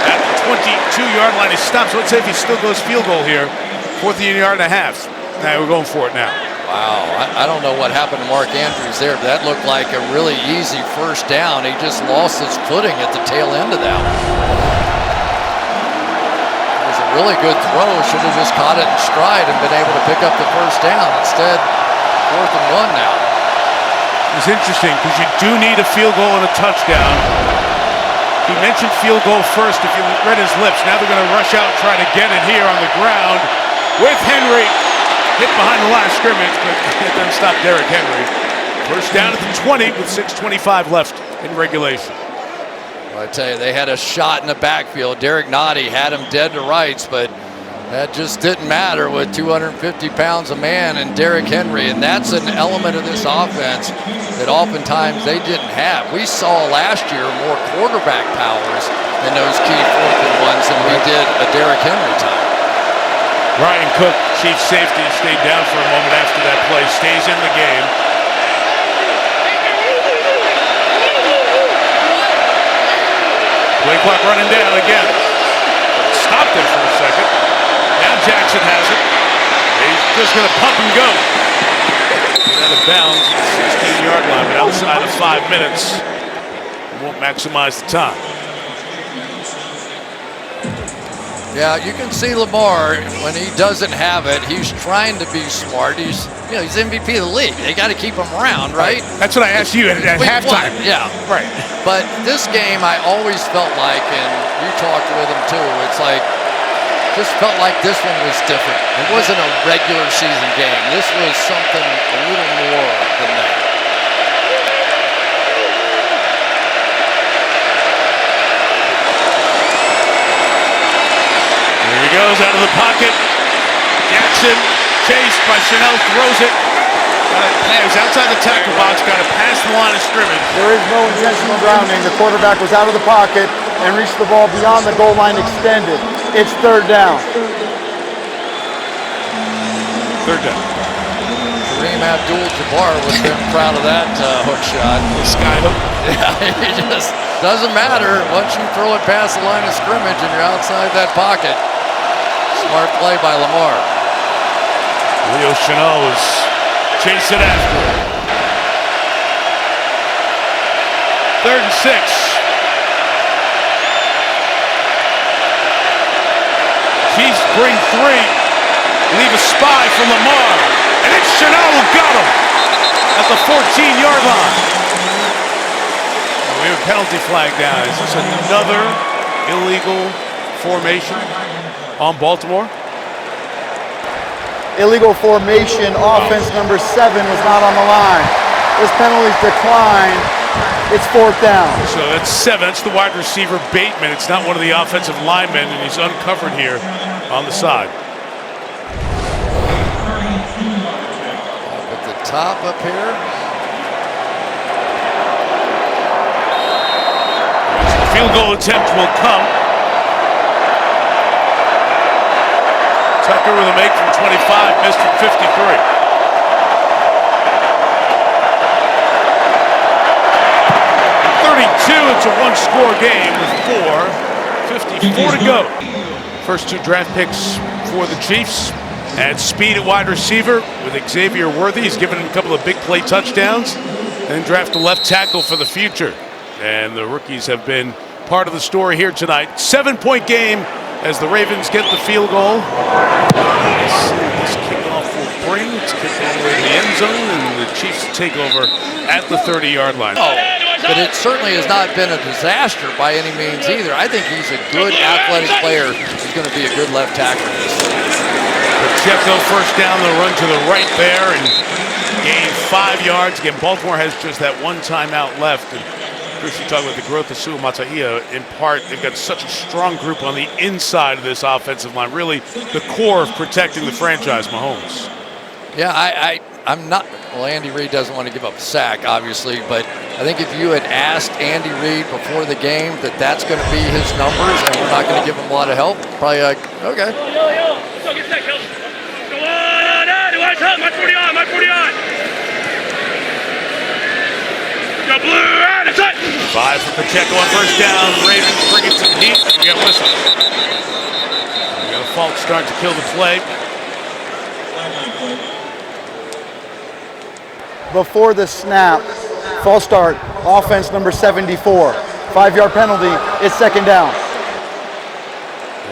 At the 22-yard line, he stops. Let's say if he still goes field goal here, 4th yard and a half. Now we're going for it now. Wow, I don't know what happened to Mark Andrews there, but that looked like a really easy first down. He just lost his footing at the tail end of that one. It was a really good throw. Should have just caught it in stride and been able to pick up the first down. Instead, 4th and 1 now. It's interesting because you do need a field goal and a touchdown. He mentioned field goal first if you read his lips. Now they're going to rush out and try to get it here on the ground with Henry. Hit behind the line of scrimmage, but it doesn't stop Derrick Henry. First down at the 20 with 6:25 left in regulation. Well, I tell you, they had a shot in the backfield. Derek Nottie had him dead to rights, but that just didn't matter with 250 pounds a man and Derrick Henry, and that's an element of this offense that oftentimes they didn't have. We saw last year more quarterback powers in those key 4th and 1s than we did a Derrick Henry time. Brian Cook, chief safety, stayed down for a moment after that play, stays in the game. Play clock running down again. Stopped it for a second. Now Jackson has it. He's just going to pump and go. Out of bounds at the 16-yard line, but outside of 5 minutes, won't maximize the time. Yeah, you can see Lamar when he doesn't have it. He's trying to be smart. He's MVP of the league. They got to keep him around, right? That's what I asked you at halftime. Yeah, right. But this game, I always felt like, and you talked with him too. It's like just felt like this one was different. It wasn't a regular season game. This was something a little more than that. Here he goes out of the pocket. Jackson chased by Chanel, throws it. He's outside the tackle box, got to pass the line of scrimmage. There is no intentional grounding. The quarterback was out of the pocket and reached the ball beyond the goal line extended. It's 3rd down. 3rd down. Kareem Abdul-Jabbar would have been proud of that hook shot. The sky hook. Yeah, it just doesn't matter. Once you throw it past the line of scrimmage and you're outside that pocket. Smart play by Lamar. Leo Chanel was chasing after. 3rd and 6. Chiefs bring 3. Leave a spy for Lamar. And it's Chanel who got him at the 14-yard line. We have a penalty flag down. Is this another illegal formation on Baltimore? Illegal formation, offense number 7 was not on the line. This penalty's declined. It's 4th down. So that's 7. That's the wide receiver Bateman. It's not one of the offensive linemen, and he's uncovered here on the side. Up at the top up here. The field goal attempt will come. Tucker with a make from 25, missed from 53. 32, it's a one-score game with 4:54 to go. First 2 draft picks for the Chiefs. At speed at wide receiver with Xavier Worthy. He's given him a couple of big play touchdowns. And then draft a left tackle for the future. And the rookies have been part of the story here tonight. 7-point game as the Ravens get the field goal. Let's see what this kickoff will bring. It's kicked all the way to the end zone, and the Chiefs take over at the 30-yard line. Oh, but it certainly has not been a disaster by any means either. I think he's a good athletic player. He's going to be a good left tackle. Pacheco first down, the run to the right there, and gain 5 yards. Again, Baltimore has just that one timeout left. And Chris, you talk about the growth of Sua Mataia. In part, they've got such a strong group on the inside of this offensive line. Really, the core of protecting the franchise, Mahomes. Yeah, I'm not. Well, Andy Reid doesn't want to give up a sack, obviously, but I think if you had asked Andy Reid before the game that that's going to be his numbers and we're not going to give him a lot of help, probably like, okay. Go get that, Kelsey. Go on, watch out, my 40 on, my 40 on. Go blue, and it's it. 5 for Pacheco on first down. Ravens bringing some heat. We got a whistle. We got a false start to kill the play. Before the snap, false start, offense number 74. 5-yard penalty, it's second down.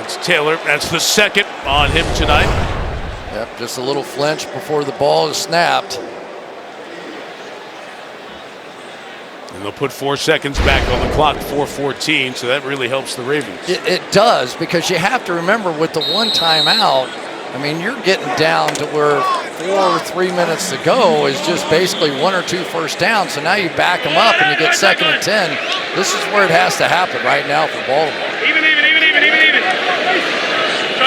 It's Taylor. That's the second on him tonight. Yep, just a little flinch before the ball is snapped. And they'll put 4 seconds back on the clock, 4:14, so that really helps the Ravens. It does, because you have to remember with the one timeout, I mean, you're getting down to where 4 or 3 minutes to go is just basically 1 or 2 first downs. So now you back them up and you get 2nd and 10. This is where it has to happen right now for Baltimore. Even.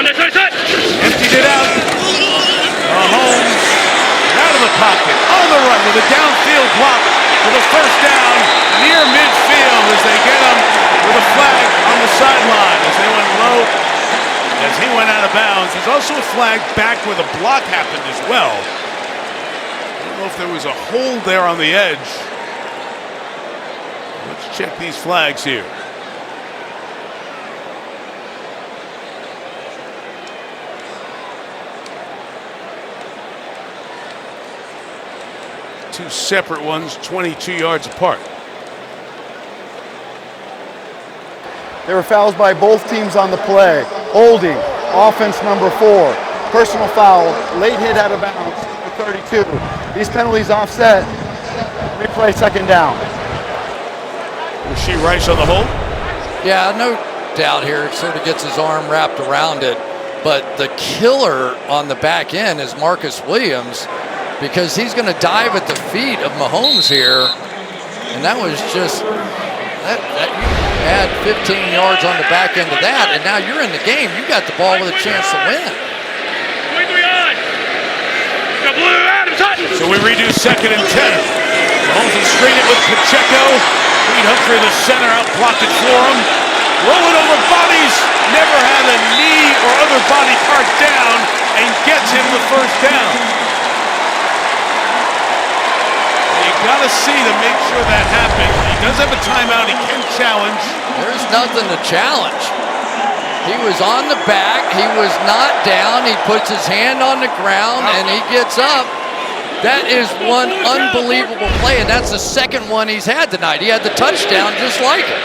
Emptied it out. Mahomes out of the pocket, on the run with a downfield block for the first down near midfield as they get him with a flag on the sideline as they went low. As he went out of bounds. There's also a flag back where the block happened as well. I don't know if there was a hold there on the edge. Let's check these flags here. Two separate ones, 22 yards apart. There were fouls by both teams on the play. Holding, offense number 4. Personal foul, late hit out of bounds, number 32. These penalties offset. Replay second down. Rasheed Rice on the hold? Yeah, no doubt here. It sort of gets his arm wrapped around it. But the killer on the back end is Marcus Williams, because he's going to dive at the feet of Mahomes here. And that was just, you add 15 yards on the back end of that, and now you're in the game. You got the ball with a chance to win. 23 on. Go blue, Adams, hot. So we redo 2nd and 10. Mahomes will screen it with Pacheco. Reed Humphrey, the center, out blocked it for him. Rolling over bodies, never had a knee or other body part down, and gets him the first down. You got to see to make sure that happens. He does have a timeout. He can challenge. There's nothing to challenge. He was on the back. He was not down. He puts his hand on the ground, and he gets up. That is one unbelievable play, and that's the second one he's had tonight. He had the touchdown just like it.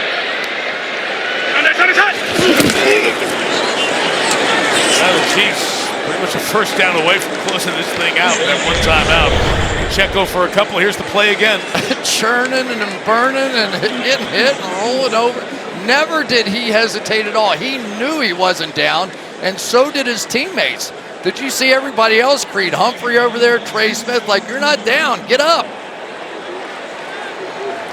Well, the Chiefs pretty much a first down away from closing this thing out. That one time out. Pacheco for a couple. Here's the play again. Churning and burning and getting hit and rolling over. Never did he hesitate at all. He knew he wasn't down, and so did his teammates. Did you see everybody else? Creed Humphrey over there, Trey Smith, like, you're not down, get up.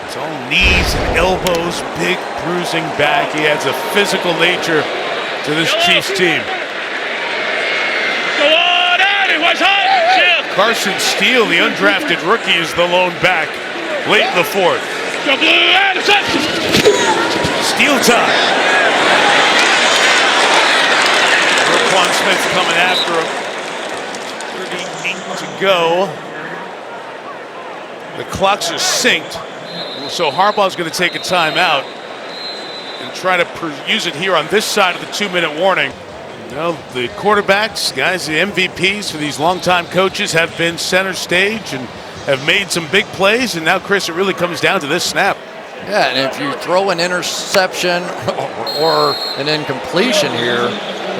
It's all knees and elbows, big bruising back. He adds a physical nature to this Chiefs team. Go on, Adams, watch out. Carson Steele, the undrafted rookie, is the lone back late in the 4th. Go blue, Adams, Steele time. Roquan Smith coming after him. 38 to go. The clocks are synced, so Harbaugh's going to take a timeout and try to use it here on this side of the 2-minute warning. You know, the quarterbacks, guys, the MVPs for these longtime coaches have been center stage and have made some big plays, and now, Chris, it really comes down to this snap. Yeah, and if you throw an interception or an incompletion here,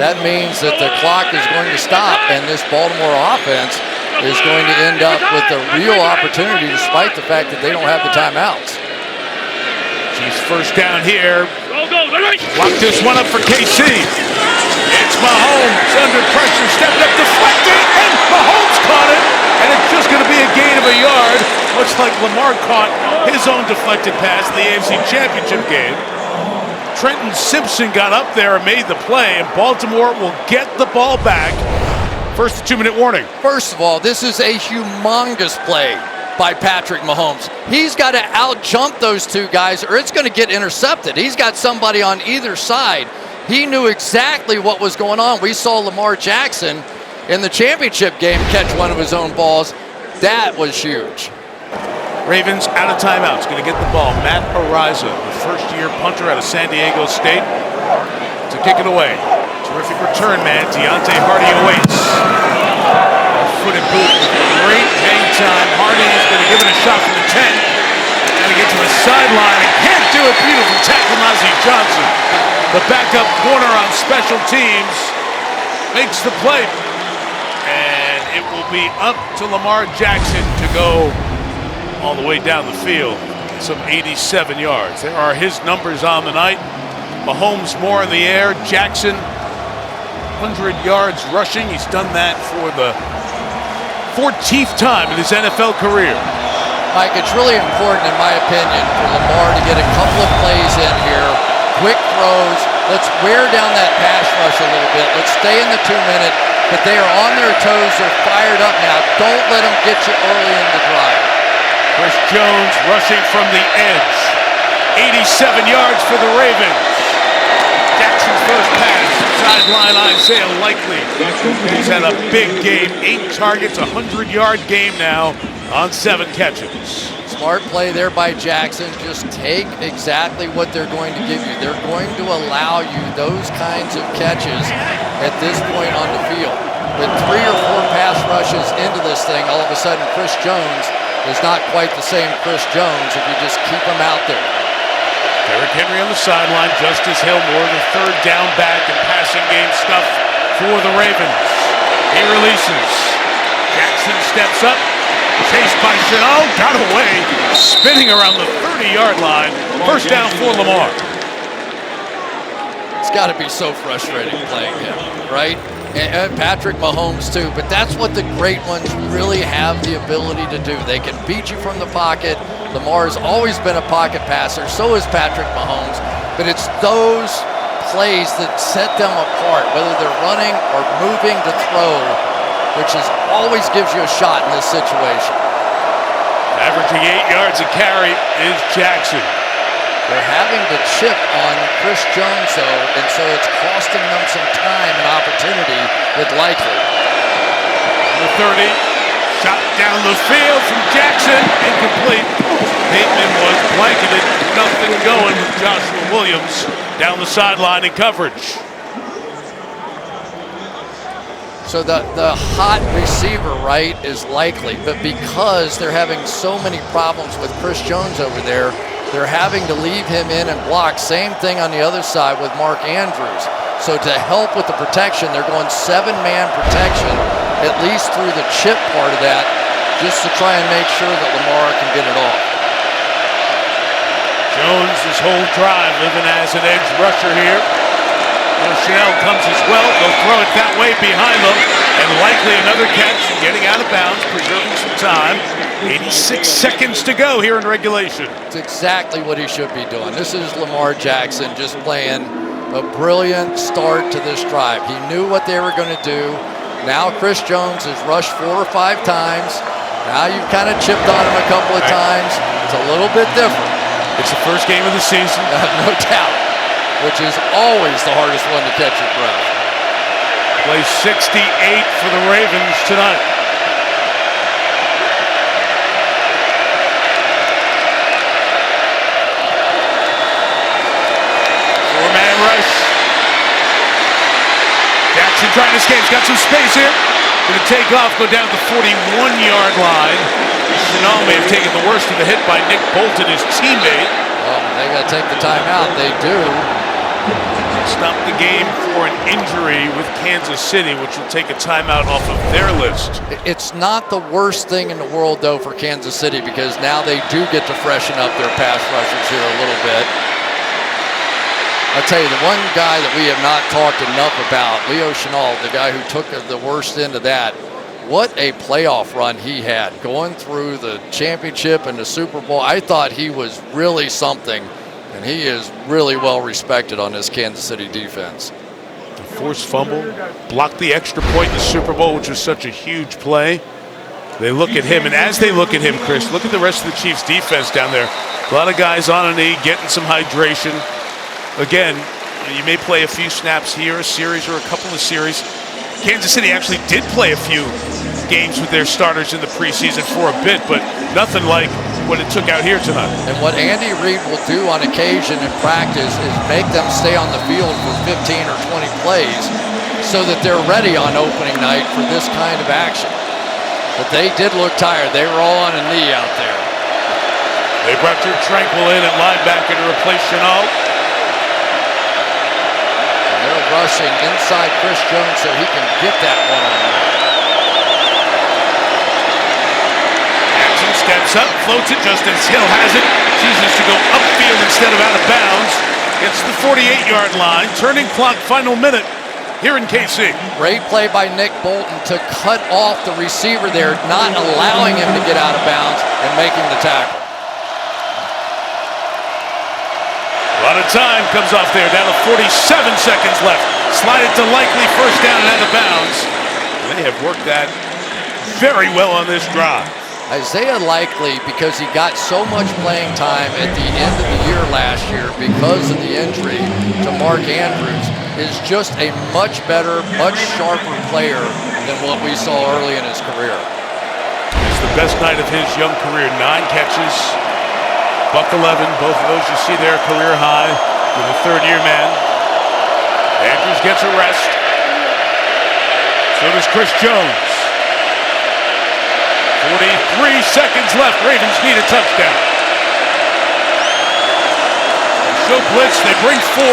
that means that the clock is going to stop, and this Baltimore offense is going to end up with a real opportunity despite the fact that they don't have the timeouts. Chiefs first down here. Lock this one up for KC. It's Mahomes under pressure, stepped up, deflected, and Mahomes caught it. And it's just going to be a gain of a yard, much like Lamar caught his own deflected pass in the AFC Championship game. Trenton Simpson got up there and made the play, and Baltimore will get the ball back. First 2-minute warning. First of all, this is a humongous play by Patrick Mahomes. He's got to out-jump those two guys or it's going to get intercepted. He's got somebody on either side. He knew exactly what was going on. We saw Lamar Jackson in the championship game catch one of his own balls. That was huge. Ravens out of timeouts, going to get the ball. Matt Araiza, the first-year punter out of San Diego State, to kick it away. Terrific return, man. Deontay Hardy awaits. Footed boot with great hang time. Hardy is going to give it a shot from the 10. Going to get to the sideline and can't do it. Beautiful tackle, Nazi Johnson. The backup corner on special teams makes the play. And it will be up to Lamar Jackson to go all the way down the field. Some 87 yards. There are his numbers on the night. Mahomes more in the air. Jackson, 100 yards rushing. He's done that for the 14th time in his NFL career. Mike, it's really important, in my opinion, for Lamar to get a couple of plays in here. Quick throws. Let's wear down that pass rush a little bit. Let's stay in the 2-minute. But they are on their toes. They're fired up now. Don't let them get you early in the drive. Chris Jones rushing from the edge. 87 yards for the Ravens. Jackson's first pass. Sideline Isaiah Likely. He's had a big game. 8 targets, 100-yard game now on 7 catches. Smart play there by Jackson. Just take exactly what they're going to give you. They're going to allow you those kinds of catches at this point on the field. With 3 or 4 pass rushes into this thing, all of a sudden Chris Jones is not quite the same Chris Jones if you just keep him out there. Derrick Henry on the sideline. Justice Hill, more the third down back and passing game stuff for the Ravens. He releases. Jackson steps up. Chased by Chanel. Got away. Spinning around the 30-yard line. First down for Lamar. It's got to be so frustrating playing him, right? And Patrick Mahomes too, but that's what the great ones really have the ability to do. They can beat you from the pocket. Lamar's always been a pocket passer, so is Patrick Mahomes, but it's those plays that set them apart, whether they're running or moving to throw, which always gives you a shot in this situation. Averaging 8 yards a carry is Jackson. They're having to chip on Chris Jones, though, and so it's costing them some time and opportunity with Likely. The 30, shot down the field from Jackson, incomplete. Bateman was blanketed, nothing going with Joshua Williams down the sideline in coverage. So the hot receiver, right, is Likely, but because they're having so many problems with Chris Jones over there, they're having to leave him in and block. Same thing on the other side with Mark Andrews. So to help with the protection, they're going 7-man protection, at least through the chip part of that, just to try and make sure that Lamar can get it off. Jones, his whole drive, living as an edge rusher here. Chanel comes as well. They'll throw it that way behind them. And Likely another catch, getting out of bounds, preserving some time. 86 seconds to go here in regulation. It's exactly what he should be doing. This is Lamar Jackson just playing a brilliant start to this drive. He knew what they were going to do. Now Chris Jones has rushed 4 or 5 times. Now you've kind of chipped on him a couple of times. It's a little bit different. It's the first game of the season. No doubt. Which is always the hardest one to catch your breath. Play 68 for the Ravens tonight. Four-man rush. Jackson trying to escape. He's got some space here. Going to take off, go down to the 41-yard line. Chanel may have taken the worst of the hit by Nick Bolton, his teammate. Well, they got to take the timeout. They do. Stop the game for an injury with Kansas City, which will take a timeout off of their list. It's not the worst thing in the world, though, for Kansas City, because now they do get to freshen up their pass rushers here a little bit. I'll tell you, the one guy that we have not talked enough about, Leo Chenal, the guy who took the worst end of that, what a playoff run he had, going through the championship and the Super Bowl. I thought he was really something, and he is really well respected on this Kansas City defense. The forced fumble, blocked the extra point in the Super Bowl, which was such a huge play. They look at him, and as they look at him, Chris, look at the rest of the Chiefs' defense down there. A lot of guys on a knee, getting some hydration. Again, you may play a few snaps here, a series or a couple of series. Kansas City actually did play a few games with their starters in the preseason for a bit, but nothing like what it took out here tonight. And what Andy Reid will do on occasion in practice is make them stay on the field for 15 or 20 plays so that they're ready on opening night for this kind of action. But they did look tired. They were all on a knee out there. They brought your Tranquil in at linebacker to replace Chenal. They're rushing inside Chris Jones so he can get that one-on-one. Jackson steps up, floats it just as Hill has it. Chooses to go upfield instead of out of bounds. Gets the 48-yard line. Turning clock, final minute here in KC. Great play by Nick Bolton to cut off the receiver there, not allowing him to get out of bounds and making the tackle. A lot of time comes off there, down to 47 seconds left. Slide it to Likely, first down and out of bounds. They have worked that very well on this drive. Isaiah Likely, because he got so much playing time at the end of the year last year because of the injury to Mark Andrews, is just a much better, much sharper player than what we saw early in his career. It's the best night of his young career. 9 catches. Buck 11, both of those you see there, career high with a third-year man. Andrews gets a rest. So does Chris Jones. 43 seconds left. Ravens need a touchdown. They show blitz. They bring 4.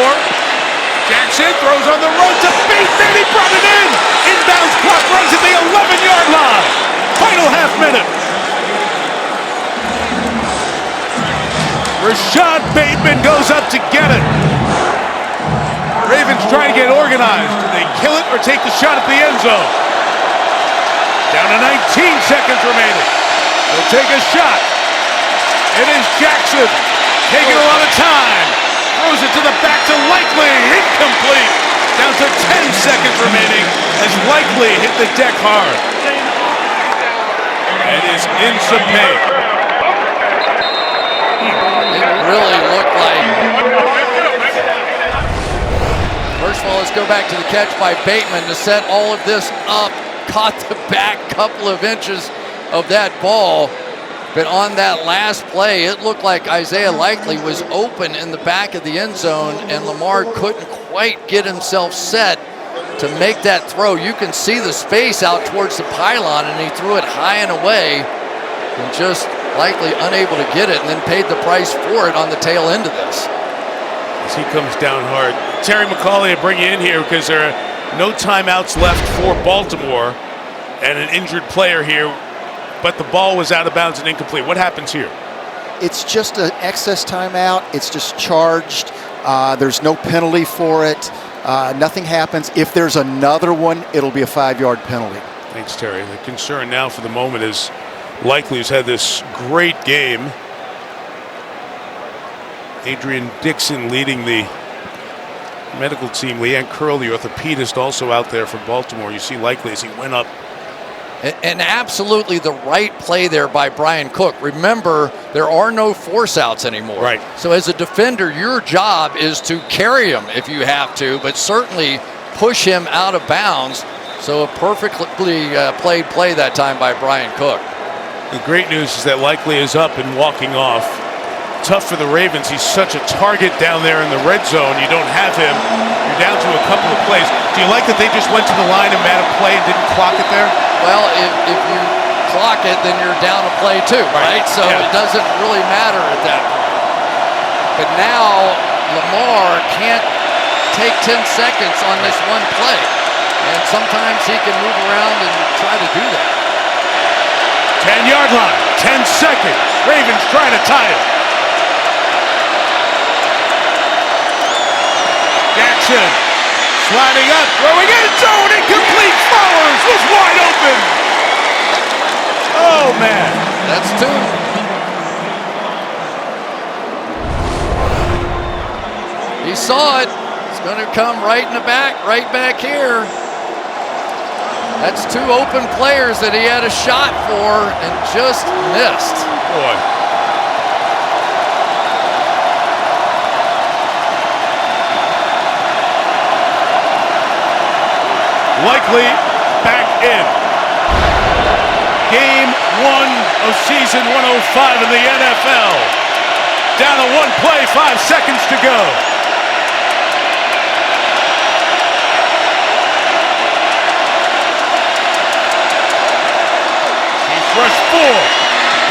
Jackson throws on the run to Bateman. He brought it in. Inbounds clock runs at the 11-yard line. Final half minute. Rashad Bateman goes up to get it. Ravens trying to get organized. Do they kill it or take the shot at the end zone? Down to 19 seconds remaining. They'll take a shot. It is Jackson taking a lot of time. Throws it to the back to Likely. Incomplete. Down to 10 seconds remaining as Likely hit the deck hard. It is in some pain. Really looked like. First of all, let's go back to the catch by Bateman to set all of this up. Caught the back couple of inches of that ball. But on that last play, it looked like Isaiah Likely was open in the back of the end zone, and Lamar couldn't quite get himself set to make that throw. You can see the space out towards the pylon, and he threw it high and away, and just Likely unable to get it, and then paid the price for it on the tail end of this. As he comes down hard. Terry McCauley, I bring you in here because there are no timeouts left for Baltimore and an injured player here, but the ball was out of bounds and incomplete. What happens here? It's just an excess timeout. It's just charged. There's no penalty for it. Nothing happens. If there's another one, it'll be a 5-yard penalty. Thanks, Terry. The concern now for the moment is Likely, who's had this great game. Adrian Dixon leading the medical team. Leanne Curl, the orthopedist, also out there for Baltimore. You see Likely as he went up. And absolutely the right play there by Brian Cook. Remember, there are no force outs anymore. Right. So as a defender, your job is to carry him if you have to, but certainly push him out of bounds. So a perfectly played play that time by Brian Cook. The great news is that Likely is up and walking off. Tough for the Ravens. He's such a target down there in the red zone. You don't have him. You're down to a couple of plays. Do you like that they just went to the line and made a play and didn't clock it there? Well, if you clock it, then you're down a play too, right? So Yeah. it doesn't really matter at that point. But now Lamar can't take 10 seconds on this one play. And sometimes he can move around and try to do that. 10-yard line, 10 seconds. Ravens trying to tie it. Jackson sliding up, throwing in zone, incomplete. Flowers was wide open. Oh man, that's two. He saw it. It's going to come right in the back, right back here. That's two open players that he had a shot for and just missed. Boy. Likely back in. Game 1 of season 105 in the NFL. Down to one play, 5 seconds to go. Rush 4.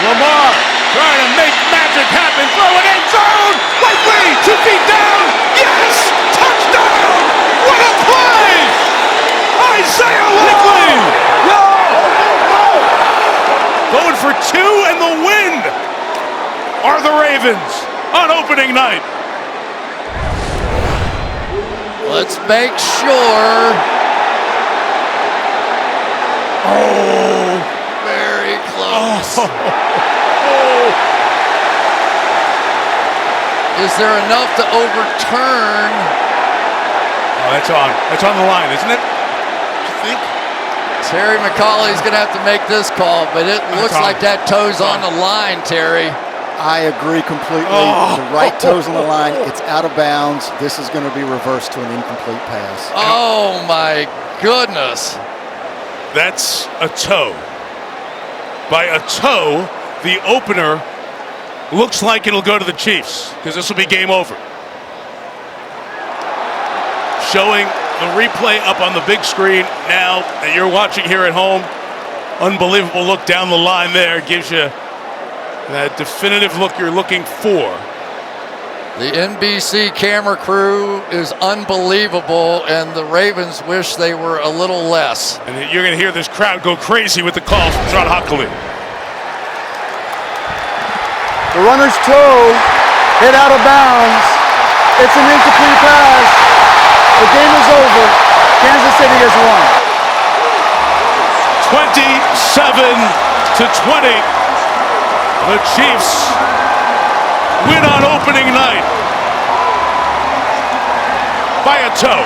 Lamar trying to make magic happen. Throw it in zone. Likely 2 feet down. Yes! Touchdown! What a play! Isaiah Likely! Going for 2 and the win are the Ravens on opening night. Let's make sure. Oh! Very close. Is there enough to overturn? Oh, that's on. That's on the line, isn't it? You think? Terry McCauley's going to have to make this call, but it looks like that toe's on the line, Terry. I agree completely. The right toe's on the line. It's out of bounds. This is going to be reversed to an incomplete pass. Oh, my goodness. That's a toe. By a toe, the opener looks like it'll go to the Chiefs because this will be game over. Showing the replay up on the big screen now that you're watching here at home. Unbelievable look down the line there. Gives you that definitive look you're looking for. The NBC camera crew is unbelievable, and the Ravens wish they were a little less. And you're going to hear this crowd go crazy with the calls from John Hockley. The runner's toe hit out of bounds. It's an incomplete pass. The game is over. Kansas City has won. 27-20. The Chiefs win on opening night by a toe.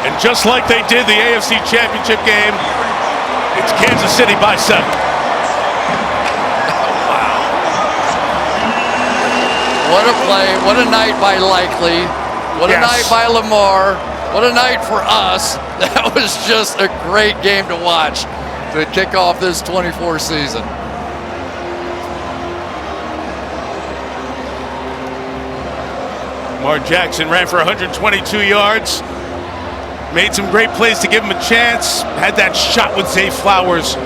And just like they did the AFC Championship game, it's Kansas City by 7. Wow. What a play. What a night by Likely. What a night by Lamar. What a night for us. That was just a great game to watch to kick off this 24 season. Lamar Jackson ran for 122 yards. Made some great plays to give him a chance. Had that shot with Zay Flowers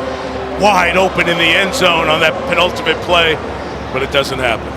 wide open in the end zone on that penultimate play, but it doesn't happen.